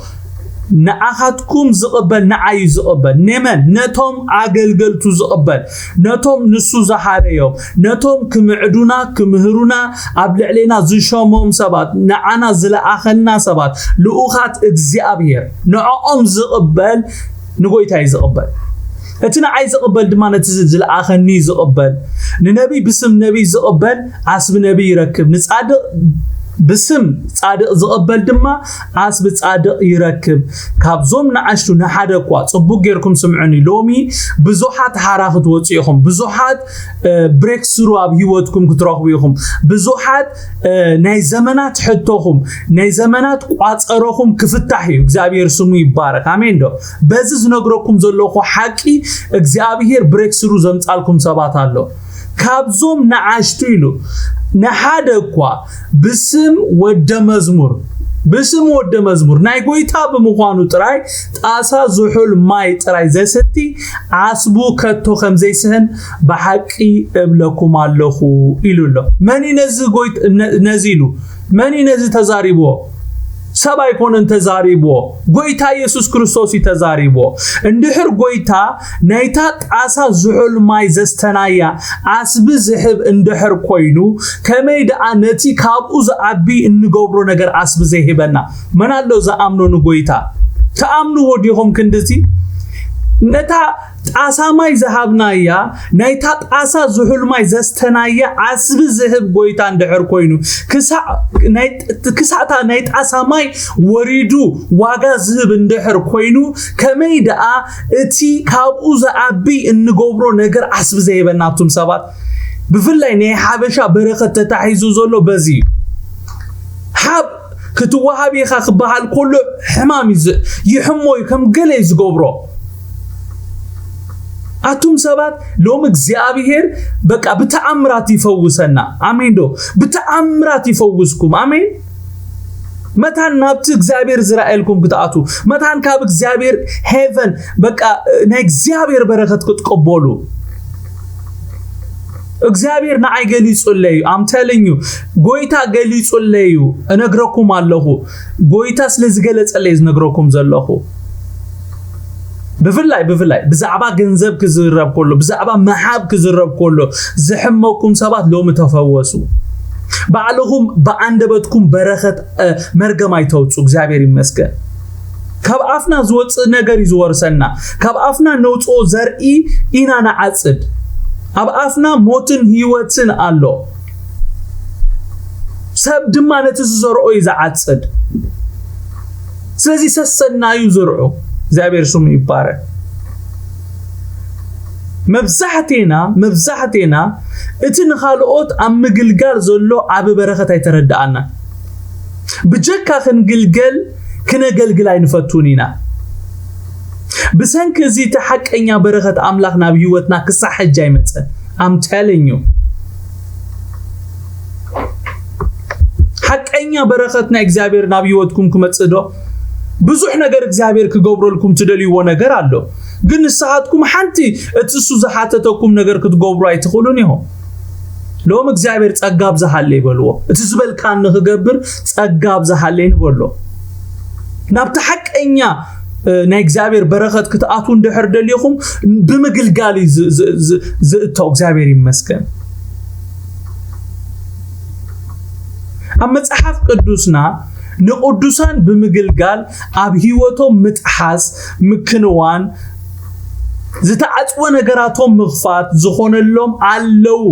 نأخذكم زقبل نعي زقبل نمن نتوم عقلقلتو زقبل نتوم نسو زحاريو نتوم كمعدونا كمهرونا عبل علينا زشامهم سبات نعنا زلأخلنا سبات لأخات اكزيابير نعقم زقبل نقويتاي زقبل اتنا عايز زقبل دمانة تزل آخرني زقبل ننبي بسم نبي زقبل عصب نبي يركب نسعادق بسم صادق زقبل دما عصب صادق يركب كابزوم نعشتو نحدقوا صبو غيركم سمعوني لومي بزوحات حراخت وصيهم بزوحات بريك ثرو اب هيوتكم كتراخبيهم بزوحات ناي زمانات حتوهم ناي زمانات قاصروهم كفتاحي እግዚአብሔር ስሙ ይባረክ አሜን ዶ በዚህ ዝነግረኩም ዘለኹ ሐቂ እግዚአብሔር ብሬክ ثرو ዘምጻልኩም ሰባት አለው ካብዞም ነዓሽቱ ይሉ ነሐደኳ በስም ወደ መዝሙር ናይ ጎይታ በመሆኑ ጥራይ ጣሳ ዝሑል ማይ ጥራይ ዘሰቲ አስቡ ከቶ ከምዘይስህን በሐቂ እብለኩም አለኹ ኢሉሎ መኒ ነዚ ጎይት ነዚሉ መኒ ነዚ ተዛሪቦ ሰባይ ኮነን ተዛሪቦ ጎይታ ኢየሱስ ክርስቶስ ተዛሪቦ እንድሕር ጎይታ ናይታ ጣሳ ዝሑል ማይ ዘስተናያ አስብ ዝሕብ እንድሕር ኮይኑ ከመይ ደኣ ነቲ ካብኡ ዝዓቢ እንገብሮ ነገር አስብ ዘይሂበና መናለው ዘአምኖ ጎይታ ተአምኑ ወዲኹም ክንድቲ ነታ ጣሳ ማይ ዘሃብናያ ናይታ ጣሳ ዝሑል ማይ ዘስተናያ አስብ ዝሕብ ጎይታ እንድሕር ኮይኑ ክሳታ ናይ ጣሳ ማይ ወሪዱ ዋጋ ዝህብ እንድሕር ኮይኑ ከመይ ደኣ እቲ ካብኡ ዝዓቢ እንገብሮ ነገር አስብ ዘይበናቱም ሰባት ብፍላይ ናይ ሓበሻ በረኸት ተታሒዙ ዘሎ በዚ ሓብ ክትወሃብ ኢኻ ክበሃል ኩሉ ሕማም ይሕሞይ ከም ገለ ዝገብሮ አቱም ሰባት ሎም እግዚአብሔር በቃ በተአምራት ይፈውሰና አሜን ዶ በተአምራት ይፈውስኩም አሜን መታን ናብት እግዚአብሔር ዝራኤልኩም ክትአቱ መታን ካብ እግዚአብሔር ሄቨን በቃ ናይ እግዚአብሔር በረከት ክትቀበሉ እግዚአብሔር ናይ ገሊጹለዩ አም ቴሊንግ ዩ ጎይታ ገሊጹለዩ እነግረኩም አለሁ ጎይታ ስለዝገለጸለይ ዝነግረኩም ዘለኹ بفلاي بزعبا جنزب كزرب كله بزعبا محاب كزرب كله زحمكم سبات لو متفوسوا بعلهم بعندبتكم بركة مرجع ما يتوتسوا እግዚአብሔር ይመስገን ካብ አፍና ዝወጽ ነገር ይዝወርሰና ካብ አፍና ነውጾ ዘርኢ ኢናና አጽድ ኣብ አፍና ሞትን ህይወትን አሎ ሰብ ድማ ነቲ ዝዘርኦ ይዛዓጽድ ስለዚህ ሰሰናዩ ዝርዑ እግዚአብሔር ስሙ ይባረክ መብዛሕቴና እቲ ንኻልኦት ኣብ ምግልጋል ዘሎ ኣብ በረኸት ኣይተረዳአና ብጀካ ክንግልገል ክነገልግል ኣይንፈቱን ኢና ብሰንኪ እዚ ተሐቀኛ በረኸት አምላኽ ናብ ህይወትና ክሳሕጅ ኣይመጽን I'm telling you حقኛ በረኸትና እግዚአብሔር ናብ ህይወትኩም ክመጽዶ ብዙሕ ነገር እግዚአብሔር ክገብረልኩም ትደልይዎ ነገር አሎ ግን ንስሓትኩም ሓንቲ እትሱ ዝሓተተኩም ነገር ክትገብሩ ኣይትኽሉን ይሆ ሎም እግዚአብሔር ጸጋብ ዝሃለ ይበልዎ እቲ ዝበልካን ንኽገብር ጸጋብ ዝሃለ ይበልዎ ናብ ተሐቀኛ ናይ እግዚአብሔር በረኸት ክትአቱ እንድሕር ደልይኹም ብምግልጋል ዝእተው እግዚአብሔር ይመስገን ኣብ መጽሐፍ ቅዱስና ንቅዱሳን ብምግልጋል ኣብ ህይወቶም ምጥሓስ ምክንዋን ዝተዓጽወ ነገራቶም ምኽፋት ዝኾነሎም አለው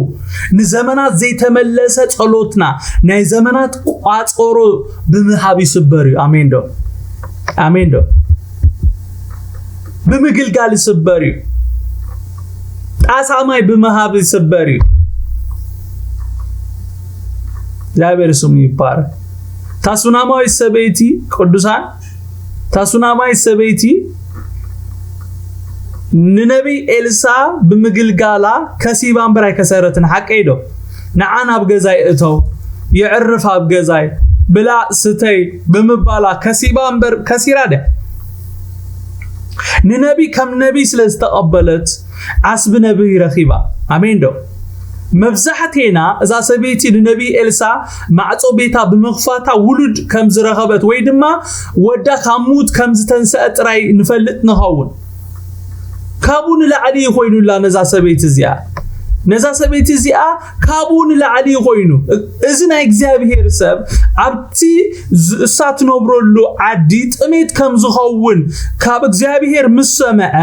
ንዘመናት ዘይተመለሰ ጸሎትና ናይ ዘመናት ቋጾሮ ብምሃብ ይስበር አሜን ዶ ብምግልጋል ይስበር ጣሳማይ ብምሃብ ይስበር እግዚአብሔር ስሙ ይባረክ ታሱናማይ ሰበይቲ ቅዱሳን ታሱናማይ ሰበይቲ ንነብይ ኤልሳ ብምግልጋላ ከሲባን በራይ ከሰረትን ሐቀይዶ ንዓና በገዛይ እተው ይዕርፍ ኣብ ገዛይ ብላ ስተይ ብምባላ ከሲባን በር ከሲራደ ንነብይ ከም ነብይ ስለዝተቀበለት ዓስብ ነብይ ረኺባ አሜን ዶ መብዛሕቴና እዛ ሰበይቲ ንነብይ ኤልሳ ማዕጾ ቤታ ብምኽፋታ ውሉድ ከም ዝረኸበት ወይ ድማ ወዳ ካሙት ከም ዝተንሰአ ጥራይ ንፈልጥ ንኸውን ካቡን ለዓሊ ይኾይኑላ ነዛ ሰበይቲ እዚኣ ካቡን ለዓሊ ይኾይኑ እዚ ናይ እግዚአብሔር ሰብ ኣብቲ እሳት ነብረሉ ዓዲ ጥሜት ከም ዝኸውን ካብ እግዚአብሔር ምሰመዐ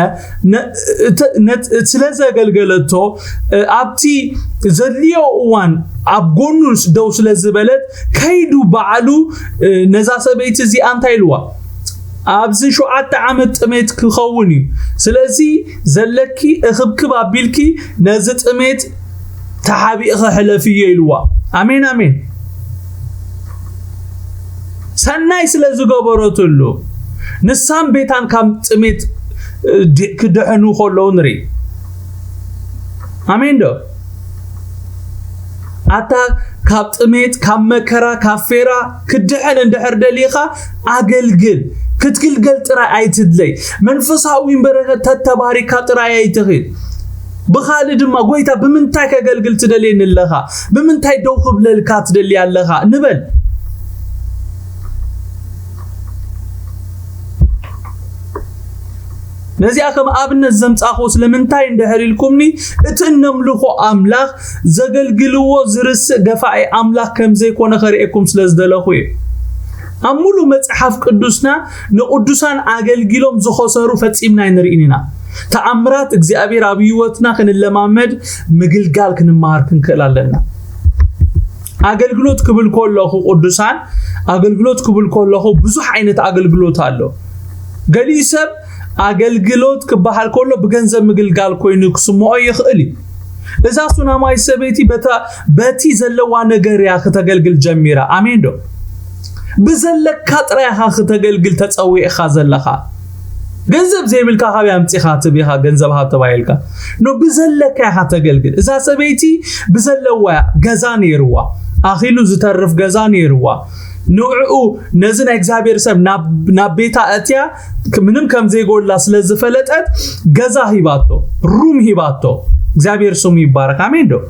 ስለዘገልገለቶ ኣብቲ ዘልዮ እዋን ኣብ ጎኑስ ደው ስለዝበለት ከይዱ በዓሉ ነዛ ሰበይቲ እዚኣ እንታይ ኢልዋ ኣብዚ 7 ዓመት ጥሜት ክኸውን ስለዚ ዘለኪ እኽብክብ አቢልኪ ነዚ ጥሜት ተሓቢእኸ ሕለፍየ ኢልዋ አሜን ሰናይ ስለዝገበረትሉ ንሳም ቤታን ካብ ጥሜት ክድሕኑ ከለው ንሪ አሜን ዶ አታ ካብ ጥሜት ካብ መከራ ካብ ፌራ ክድሕን እንድሕር ደሊኻ አገልግል ክትግልገል ጥራይ ኣይትድለይ መንፈሳዊ በረከት ተተባሪካ ጥራይ ኣይትኽል ብኻል ድማ ጎይታ ብምንታይ ከገልግል ትደልየን ለኻ ብምንታይ ደው ክብለልካ ትደልይ ኣለኻ ንበል نزي أكم أبن الزمت أخو سلمنتاي اندهر الكمني اتنملخو أملاخ زغل قلوو زرس قفاعي أملاخ كم زي كون خريئكم سلزدلخوي أمولو متحف قدوسنا نقدوسان أغل قلوم زخصرو فتسيمنا ينرئننا تأمرات اكزي أبي رابيوتنا خن اللمامد مقلقال كنمار كنكلالنا أغل قلوت كبل كولوخو قدوسان أغل قلوت كبل كولوخو بزح عينت أغل قلوت هالو قالي سب أغلغلوت كبحال كله بجنزب مقلقال كوينو كسمو يخلي إذا سنا ما يسبيتي بتي زلوا نجار يا أخي تغلغل جميرة آمين دو بزلك كاتر يا أخي تغلغل تسوي خازلخا جنزب زي ملكا خابي أمتي خاتبيها جنزب هاتبايلكا نو بزلك يا أخي تغلغل إذا سبيتي بزلوا جزاني روا أخيلو زترف جزاني روا نوعو نزنا إجزابير سب نبيتا أتيا منهم كم زي يقول لا سلز فلتت جزا هيباتو روم هيباتو إجزابير سومي بارك آمين دو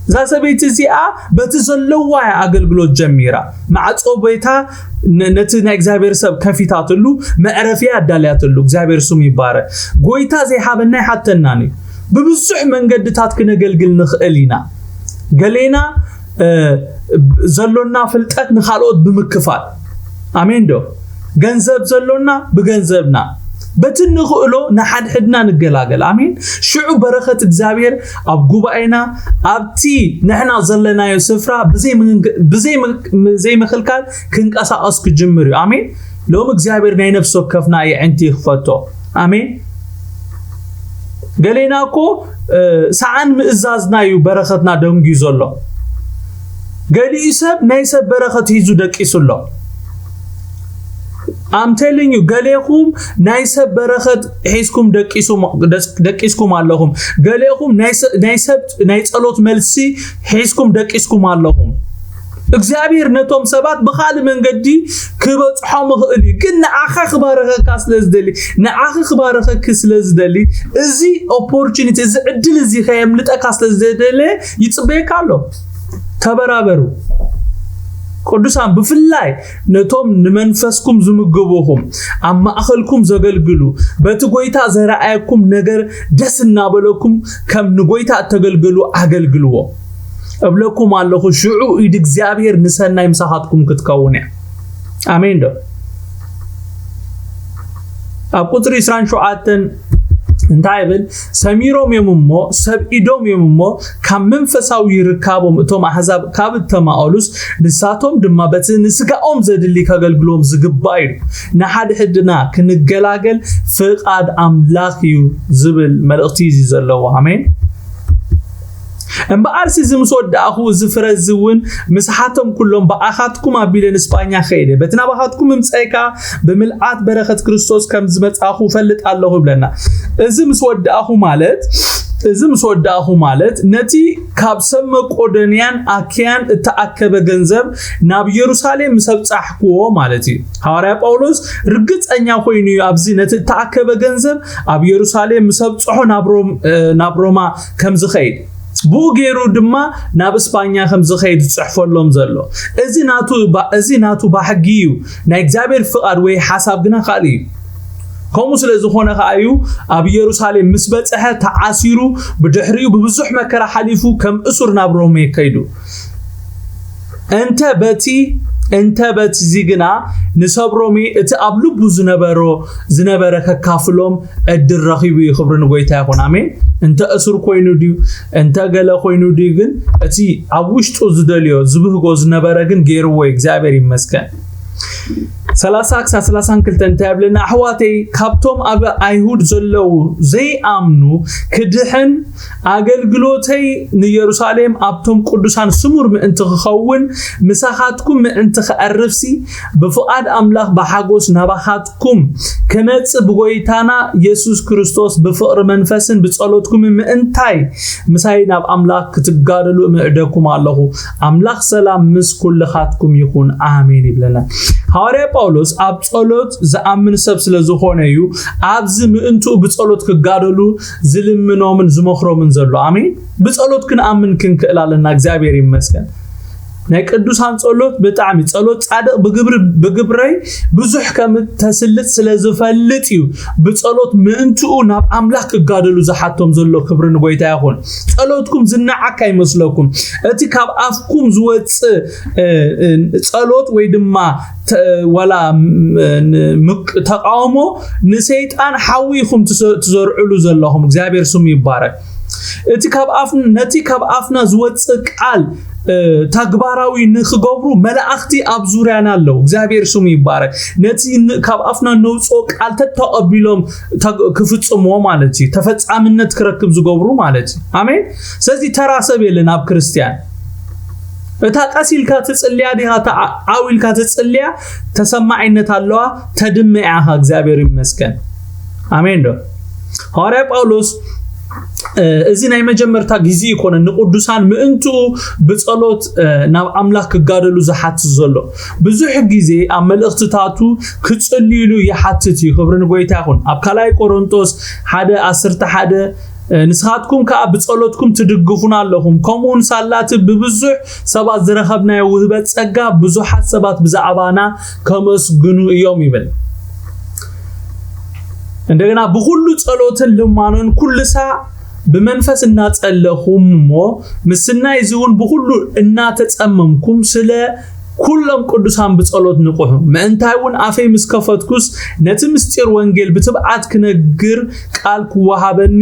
زاسا بيت زيا بتزلوا يا أقلقلوت جميرة مع صوبيتا نتنا إجزابير سب كفيتاتلو معرفيات دالياتلو إجزابير سومي بارك قويتا زي حابنا حتى ناني ببزح من قد تاتكنا قلقل نخقلينا قلينا زلونا فلتات نخالوت بمكفال آمين دو جنزب زلونا بجنزبنا بتنخلو نحد حدنا نجلاجل آمين شعو بركة إجزابير أبجوباينا أبتي نحنا زلنا يسفرا بزي مخلكات كنك أسا أسك جمري آمين لو إجزابير ناي نفسه كفنا يعنتي خفتو آمين قالينا كو سعان مئزازنا يو بركتنا دونجي زلو قالي يسب نايسب بركة هيزو دك يسولو I'm telling you قاليكم نايسب بركة حيسكم دك يسكم اللهم قاليكم نايسالوت ملسي حيسكم دك يسكم اللهم እግዚአብሔር ነቶም ሰባት በኻል መንገዲ ክበጽሖም ይኽእል ግን ንዓኻ ክባረኸ ካስለዝደሊ ንዓኻ ክባረኸ ክስለዝደሊ እዚ ኦፖርቹኒቲ እዚ ዕድል እዚ ከየምልጠካ ስለዝደለ ይጽበይካሎ ተበራበሩ ቅዱሳን ብፍላይ ነቶም ንመንፈስኩም ዝምግቡኹም ኣብ ማእኸልኩም ዘገልግሉ በቲ ጎይታ ዘራኣየኩም ነገር ደስ እናበለኩም ከም ንጎይታ ተገልግሉ አገልግልዎ أبلكم الله خشوع يدك زابير نسنا يمسحاتكم كتكونه آمين ده أبوتر إسران شو عاتن انتعبل سميروم يممو سب إدوم يممو كم منفساو يركابهم توم أحزاب كابت تماولوس نساتهم دم بس نسقاهم زد اللي كاجل قلوم زقباير نحد حدنا كنجلاجل فقاد أملاكيو زبل ملقتيزي زلوا آمين أمبارسي زمسود أخو زفرزون مسحاتهم كلهم بأخاتكم أبيلن إسبانيا خيره بتنا بأخاتكم مسأيكا بملعات بركة كريستوس كم زمت أخو فلت الله بلنا زمسود أخو مالت نتي كابسم قدنيان أكيان تأكب جنزب ناب يروسالم مسبت أحكوه مالتي هارا باولوس رجت أن يخويني أبزي نتي تأكب جنزب أب يروسالم مسبت أحو نابروما كم زخيد بوغيرو دما ناب اسبانيا خمس خيد تصحفلهم زلو ازي ناتو باحقيو نا اغزابير فقاد وي حساب غنا خالي كومو سلازخونه خايو اب يروسالم مسبصه تعاسيرو بدحريو ببزح مكره حليفو كم اسر نابرومي كيدو انت بتي زيغنا نصبرومي ات ابلو زنبره ككافلوم ادرخيبو يخبرن غويتا يكون امين انت اسر كوينو دي انت غلا كوينو دي غن اتي ابوشتو زدليو زبهغو زنبره غن غيرو اغزابير يمسكن 30 كلتن تابلنا احواتي كابتوم اب ايهود زلو زي امنو كدحن اغلغلوتي نيروسالم ابتوم قدوسان سمور من انت خون مساحاتكم من انت خرفسي بفؤاد املاح بحاغوس نباحاتكم كمص بغويتانا يسوع كريستوس بفقر منفسن بصلوتكم من انتاي مساينا املاح كتغادلو معدكم الله املاح سلام مس كلخاتكم يكون امين يبلنا حواري باولوس اب صلوت زامن سب ስለዝኾነዩ ኣብዝ ምእንቱ ብጸሎት ክጋደሉ ዝልምኖምን ዝመኽሮምን ዘሎ አሜን ብጸሎት ክንአምን ክንክእላለና እግዚአብሔር ይመስገን ናይ ቅዱሳን ጸሎት ብጣዕሚ ጸሎት ጻድቅ ብግብረይ ብዙሕ ከም ተስልጥ ስለ ዝፈልጥ እዩ ብጸሎት ምእንትኡ ናብ ኣምላኽ ክጋደሉ ዝሓቶም ዘሎ ክብርን ጎይታ ይኹን ጸሎትኩም ዝናዓካ ይመስለኩም እቲ ካብ ኣፍኩም ዝወጽእ ጸሎት ወይ ድማ ወላ ተቃውሞ ንሰይጣን ሓዊኹም ትዘርዕሉ ዘለኹም እግዚአብሔር ስሙ ይባረክ እቲ ካብ ኣፍና ዝወጽእ ቃል ተግባራዊ ንኽገብሩ መላእክቲ ኣብ ዙርያና ኣለው እግዚአብሔር ስሙ ይባረክ ነቲ ካብ ኣፍና ነውጾ ቃል ተተቀቢሎም ክፍጽሞ ማለት እዩ ተፈጻምነት ክረክብ ዝገብሩ ማለት እዩ አሜን ስለዚ ተራሰብ የለን ኣብ ክርስቲያን እታ ቀሲልካ ትጽልያ ዲኻ ተዓዊልካ ትጽልያ ተሰማዒነት ኣለዋ ተድምዓኻ እግዚአብሔር ይመስገን አሜን ዶ ሐዋርያ ጳውሎስ እዚ ናይ መጀመርታ ጊዜ ይኮነ ንቅዱሳን ምእንቱ ብጸሎት ናብ ኣምላኽ ክጋደሉ ዝሓትት ዘሎ ብዙሕ ጊዜ ኣብ መልእኽትታቱ ክጽልይሉ ይሓትት እዩ ክብርን ጎይታ ይኹን ኣብ ካልኣይ ቆሮንቶስ 1:11 ንስኻትኩም ከኣ ብጸሎትኩም ትድግፉና ኣለኹም ከምኡን ሳላት ብብዙሕ ሰባት ዝረኸብናዮ ውህበት ጸጋ ብዙሓት ሰባት ብዛዕባና ከመስግኑ እዮም ይብል እንደገና ብኩሉ ጸሎትን ልማኖን ኩልሳ በመንፈስ እናጸለኹም ምስና ይዙን በሁሉ እናተጸመምኩም ስለ ኩሎም ቅዱሳን በጸሎት ንቁሑ ምእንታይውን አፈይ ምስከፈትኩስ ነቲ ምስጢር ወንጌል ብትብዓት ክነግር ቃል ኩዋሃበኒ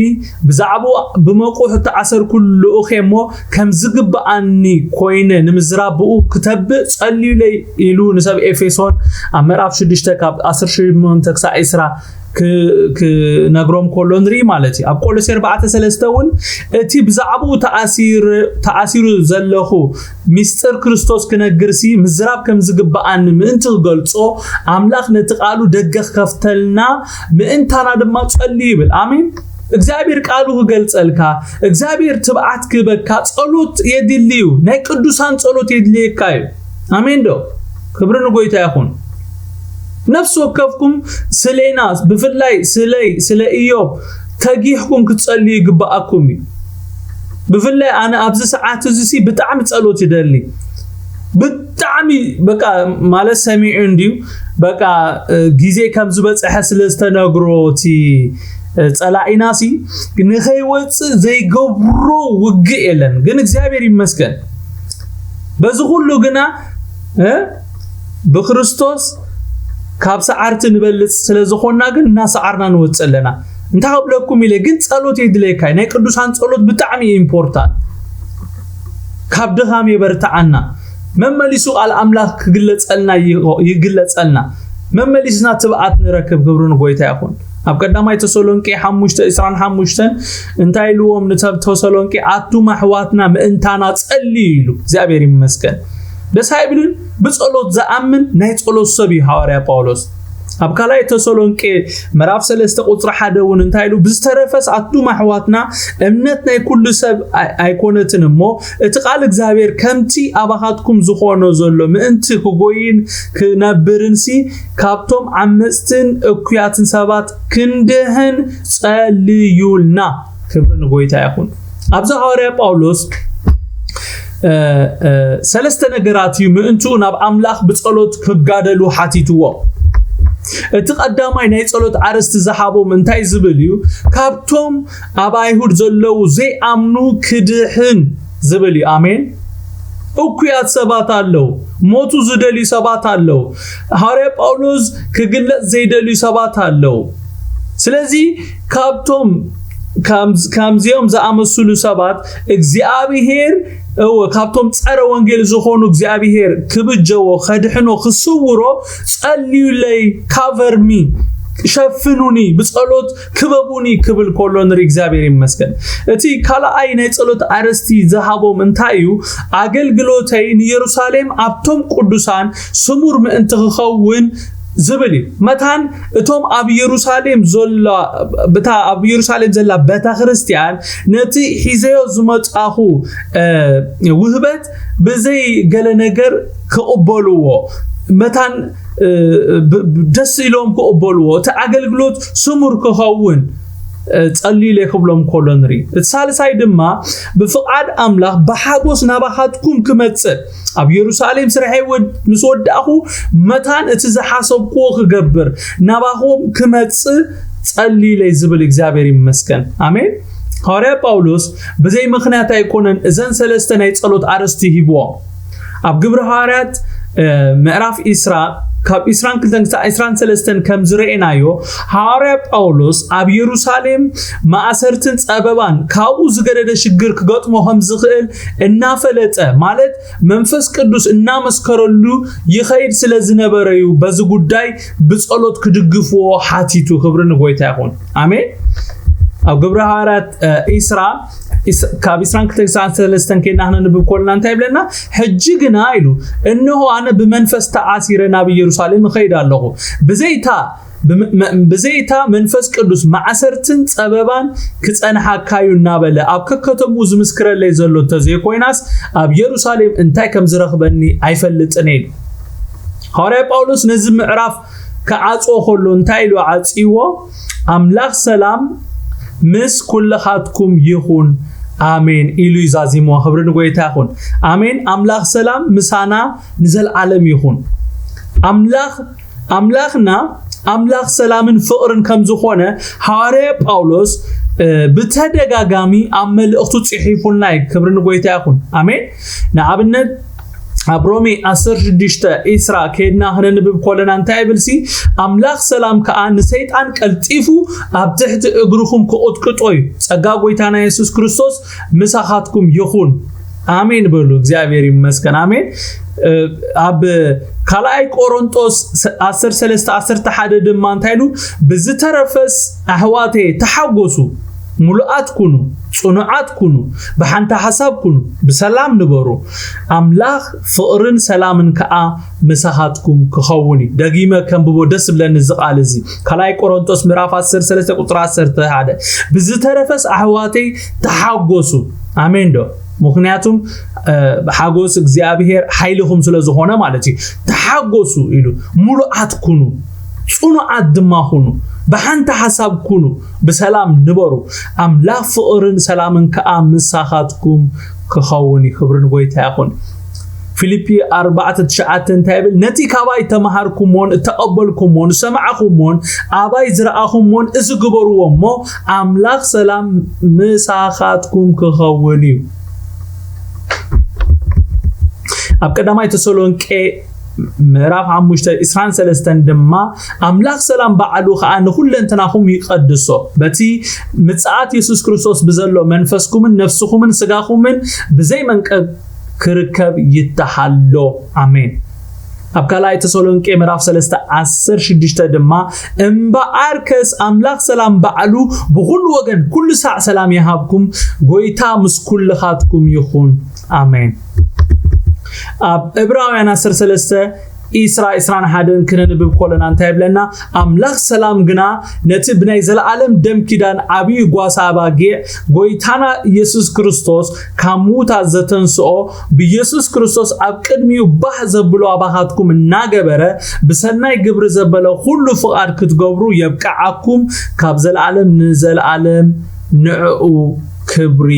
ብዛዕባ በመቁሕ ተዓሰር ኩሉ ኦኸሞ ከም ዝግባአኒ ኮይነ ንምዝራብኡ ክተብ ጸልዩ ለይ ኢሉ ንሰብ ኤፌሶን ምዕራፍ 6 ካብ 18 ክሳብ 20 كنجرم كولونري مالتي أقول سير بعد سلستون تي بزعبو تأثير زلخو مستر كريستوس كنجرسي مزراب كم زجب عن من تقولتو أملاك نتقالو دقة خفتلنا من ترى دم تصلي بالآمين እግዚአብሔር ቃሉ ገልጸልካ እግዚአብሔር ትብዓት ክበካ ጸሎት የድልዩ ናይ ቅዱሳን ጸሎት የድልይካዩ አሜን ዶ ክብርን ጎይታ ይሁን ነፍስ ወከፍኩም ስለና በፍላይ ስለ ኢዮብ ተጊሕኩም ክትጸልዩ ይግባአኩም በፍላይ አና አብዝ ሰዓት እዚሲ በጣም ጸሎት ይደሊ በጣም በቃ ማለት ሰሚዕ እንዲው በቃ ጊዜ ከም ዝበጽሐ ስለስተነግሮቲ ጸላኢናሲ ንኸይወጽ ዘይገብሮ ውግ የለን ግን እግዚአብሔር ይመስገን በዝሁሉ ግና በክርስቶስ ካብ ሰዓርት ንበልጽ ስለዝኾና ግን እናሰዓርና ንወጽለና እንታብለኩም ኢለ ግን ጸሎት ይድለይካይ ናይ ቅዱሳን ጸሎት በጣም ኢምፖርታንት ካብ ድኻም ይበርታዓና መመሊሱ ቃል አምላክ ይግለጸልና መመሊስና ትብዓት ንረክብ ክብሩን ጎይታ ይኹን ኣብ ቀዳማይ ተሰሎንቄ 5:25 እንታይ ልዎም ተሰሎንቄ አቱም አሕዋትና ምእንታና ጸልዩ እግዚአብሔር ይመስገን በሳይብልን በጸሎት ዘአምን ናይ ጸሎት ሰቢ ሐዋርያ ጳውሎስ ኣብ ካልኣይ ተሰሎንቄ ምዕራፍ 3 ቁጥር 1 ውን እንታይ ሉ ብዝተረፈስ አቱም አሕዋትና እምነት ናይ ኩሉ ሰብ ኣይኮነትን እሞ እቲ ቃል እግዚአብሔር ከምቲ አባኻትኩም ዝኾኖ ዘሎ ምእንቲ ክጎይን ክነብርንሲ ካብቶም ዓመጽትን እኩያትን ሰባት ክንደህን ጸልዩልና ክብርን ጎይታ ይኹን ኣብዚ ሐዋርያ ጳውሎስ ሰለስተ ነገራት ምእንቱ ናብ አምላኽ በጸሎት ክጋደሉ ሓቲትዎ እቲ ቀዳማይ ናይ ጸሎት አርስት ዝሓቦም እንታይ ዝብልዩ ካብቶም ኣብ አይሁድ ዘለው ዘይኣምኑ ክድህን ዝብልዩ አሜን እኩያት ሰባት ኣለው ሞቱ ዝደሊ ሰባት ኣለው ሐዋርያ ጳውሎስ ክግለጽ ዘይደሊ ሰባት ኣለው ስለዚ ካብቶም ከምዚኦም ዝኣመሰሉ ሰባት እግዚአብሔር ካብቶም ጸረ ወንጌል ዝኾኑ እግዚአብሔር ክብጀዎ ከድሕኖ ክስውሮ ጸልዩ ለይ ካቨርሚ ሸፍኑኒ በጸሎት ክበቡኒ ክብል ኮሎንሪ እግዚአብሔር ይመስገን እቲ ካልኣይ ናይ ጸሎት አርስቲ ዝሃቦም እንታዩ አገልግሎተይ ንኢየሩሳሌም ኣብቶም ቅዱሳን ስሙር ምእንቲ ክኸውን زبلي متان اتوم اب يروساليم زلا بتا اب يروساليم زلا بتا خريستيان نتي حيزيو زمطاخو وهبت بزي قال نجر كقبلوه متان دس يلوم كقبلوه تاغلغلوت سمر كخون ጸልይ ለክብሎም ኮሎንሪ እትሳልሳይ ድማ በፍቃድ አምላኽ በሐጎስ ናባኻትኩም ክመጽእ ኣብ ኢየሩሳሌም ስራይ ምስ ወዳኹ መታን እቲ ዝሓሰብኩ ክገብር ናባኹም ክመጽእ ጸልይ ለይ ዝብል እግዚአብሔር ይመስገን አሜን ሐዋርያ ጳውሎስ በዘይ ምክንያት አይኮነን እዘን ሰለስተ ናይ ጸሎት አርስቲ ሂቦ ኣብ ግብረ ሐዋርያት ምዕራፍ ኢስራ ካብ ኢስራን ክልተን ኢስራን ሰለስተን ከም ዝረአናዮ ሐዋርያ ጳውሎስ ኣብ ኢየሩሳሌም ማእሰርትን ጸበባን ካብኡ ዝገደደ ሽግር ክገጥሞ ከም ዝኽእል እናፈለጠ ማለት መንፈስ ቅዱስ እናመስከረሉ ይኸይድ ስለዝነበረዩ በዚ ጉዳይ ብጸሎት ክድግፍዎ ሓቲቱ ክብርን ጎይታ ይኹን አሜን ኣብ ግብረ ሐዋርያት ኢስራ ካብ ኢስራን ክልተን ሰለስተን ከናህና ንብብ ኮልና እንታይ ብለና ሕጂ ግና ኢሉ እነሆ አነ በመንፈስ ተዓሲረ ናብ ኢየሩሳሌም ኸይድ ኣለኹ በዘይታ መንፈስ ቅዱስ ማዕሰርትን ጸበባን ክጸንሐካዩ እናበለ ኣብ ከከተሙ ዝምስክረለይ ዘሎ ተዘይኮይናስ ኣብ ኢየሩሳሌም እንታይ ከም ዝረኽበኒ አይፈልጥን ኢሉ ሐዋርያ ጳውሎስ ነዚ ምዕራፍ ከዓጾ ኸሎ እንታይ ኢሉ ዓጺዎ አምላኽ ሰላም ምስ ኩልኻትኩም ይኹን አሜን ኢሉ ይዛዚሞ ክብርን ጎይታ ይኹን አሜን አምላኽ ሰላም ምሳና ንዘልዓለም ይኹን አምላኽና አምላኽ ሰላምን ፍቅርን ከም ዝኾነ ሐዋርያ ጳውሎስ በተደጋጋሚ ኣብ መልእኽቱ ጽሒፉልና ክብርን ጎይታ ይኹን አሜን ንኣብነት አብሮሜ 16 ኢስራ ከድና ህነንብብ ኮለና እንታይ ይብልሲ አምላኽ ሰላም ከአን ሰይጣን ቀልጢፉ ኣብ ትሕቲ እግሩኹም ክቁጥቅጦይ ጸጋ ጎይታና ኢየሱስ ክርስቶስ ምሳኻትኩም ይኹን አሜን በሉ እግዚአብሔር ይመስገን አሜን ኣብ ካልኣይ ቆሮንጦስ 10:3-11 ድማ እንታይ ኢሉ ብዝተረፈስ አህዋቴ ተሐጎሱ ሙሉአት ኩኑ ጽኑዓት ኩኑ በሐንታ ሐሳብ ኩኑ በሰላም ንበሩ አምላኽ ፍቅርን ሰላምን ከአ መሳኻትኩም ክኸውን ደጊመ ከምብቦ ደስ ብለን ዝቃል እዚ ካልኣይ ቆሮንጦስ ምዕራፍ 10:3-11 ብዝተረፈስ አህዋተይ ተሐጎሱ አሜን ዶ ምክንያቱም ሓጎስ እግዚአብሔር ኃይልኩም ስለዝኾነ ማለት እዩ ተሐጎሱ ኢሉ ሙሉአት ኩኑ ጽኑዓት ድማ ኩኑ በሐንታ ሐሳብ ኩኑ በሰላም ንበሩ አምላኽ ፍቅርን ሰላምን ከአ መሳኻትኩም ክኸውን ክብርን ጎይታ ይኹን ፊልጵ 4:9 እንታይብል ነቲ ካባይ ተማሃርኩሞን ተቀበልኩሞን ሰማዕኩሞን አባይ ዝረአኹሞን እዝግበሩዎሞ አምላኽ ሰላም መሳኻትኩም ክኸውን ኣብ ቀዳማይ ተሰሎንቄ ምዕራፍ 5 ኢስራን ሰለስተን ድማ አምላኽ ሰላም በዓሉ ከአን ሁለንተናኹም ይቀድሶ በቲ ምጽአት ኢየሱስ ክርስቶስ በዘሎ መንፈስኩምን ነፍስኩምን ስጋኹምን በዘይ መንቀብ ክርከብ ይተሐሎ አሜን ኣብ ካልኣይ ተሰሎንቄ ምዕራፍ 3:16 ድማ እምበኣርከስ አምላኽ ሰላም በዓሉ በሁሉ ወገን ኩሉ ሰዕ ሰላም ይሃብኩም ጎይታ ምስ ኩልኻትኩም ይኹን አሜን ኣብ ዕብራውያን 10:3 ኢስራን ሓደን ክነንብብ ኮለና እንታይ ብለና አምላኽ ሰላም ግና ነቲ ብናይ ዘለዓለም ደም ኪዳን ዓብይ ጓሳ ባጊዕ ጎይታና ኢየሱስ ክርስቶስ ካሙታ ዘተንስኦ በኢየሱስ ክርስቶስ ኣብ ቅድሚኡ ባህ ዘብሎ አባኻትኩም እናገበረ በሰናይ ግብር ዘበለ ሁሉ ፍቃድ ክትገብሩ የብቃዓኩም ካብ ዘለዓለም ንዘለዓለም ንዕኡ ክብሪ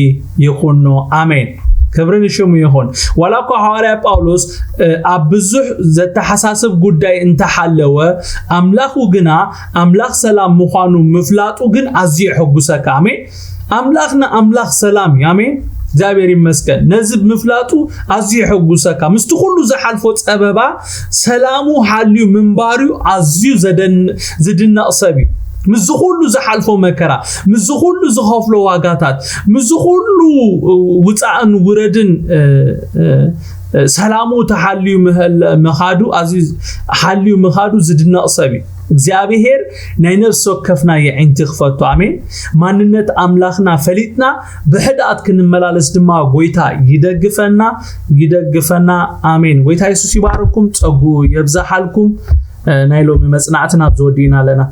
ይኹን አሜን ክብርን ሽሙ ይኹን ወላኳ ሐዋርያ ጳውሎስ ኣብ ብዙሕ ዘተሐሳስብ ጉዳይ እንተሐለወ አምላኹ ግና አምላኽ ሰላም ምዃኑ ምፍላጡ ግን ኣዝዩ ሕጉሰካ አሜን አምላኽና አምላኽ ሰላም አሜን እግዚአብሔር ይመስገን ነዝብ ምፍላጡ ኣዝዩ ሕጉሰካ ምስቲ ሁሉ ዝሓልፎ ጸበባ ሰላሙ ሓልዩ ምንባሪው ኣዝዩ ዝድነቕ ሰብ ምዝ ሁሉ ዝሓልፎ መከራ ምዝ ሁሉ ዝኸፍሎ ዋጋታት ምዝ ሁሉ ውጻእን ውረድን ሰላሙ ተሐልዩ መኻዱ አዚዝ ሓልዩ መኻዱ ዝድነቕ ሰብ እግዚአብሔር ናይ ነፍስ ወከፍና የዕንቲ ክፈቱ አሜን ማንነት አምላኽና ፈሊጥና በህዳት ክንመላለስ ድማ ጎይታ ይደግፈና አሜን ጎይታ ኢየሱስ ይባርኩም ጸጉ የብዛሐልኩም ናይሎም መጽናዕትና ዝወዲና ለና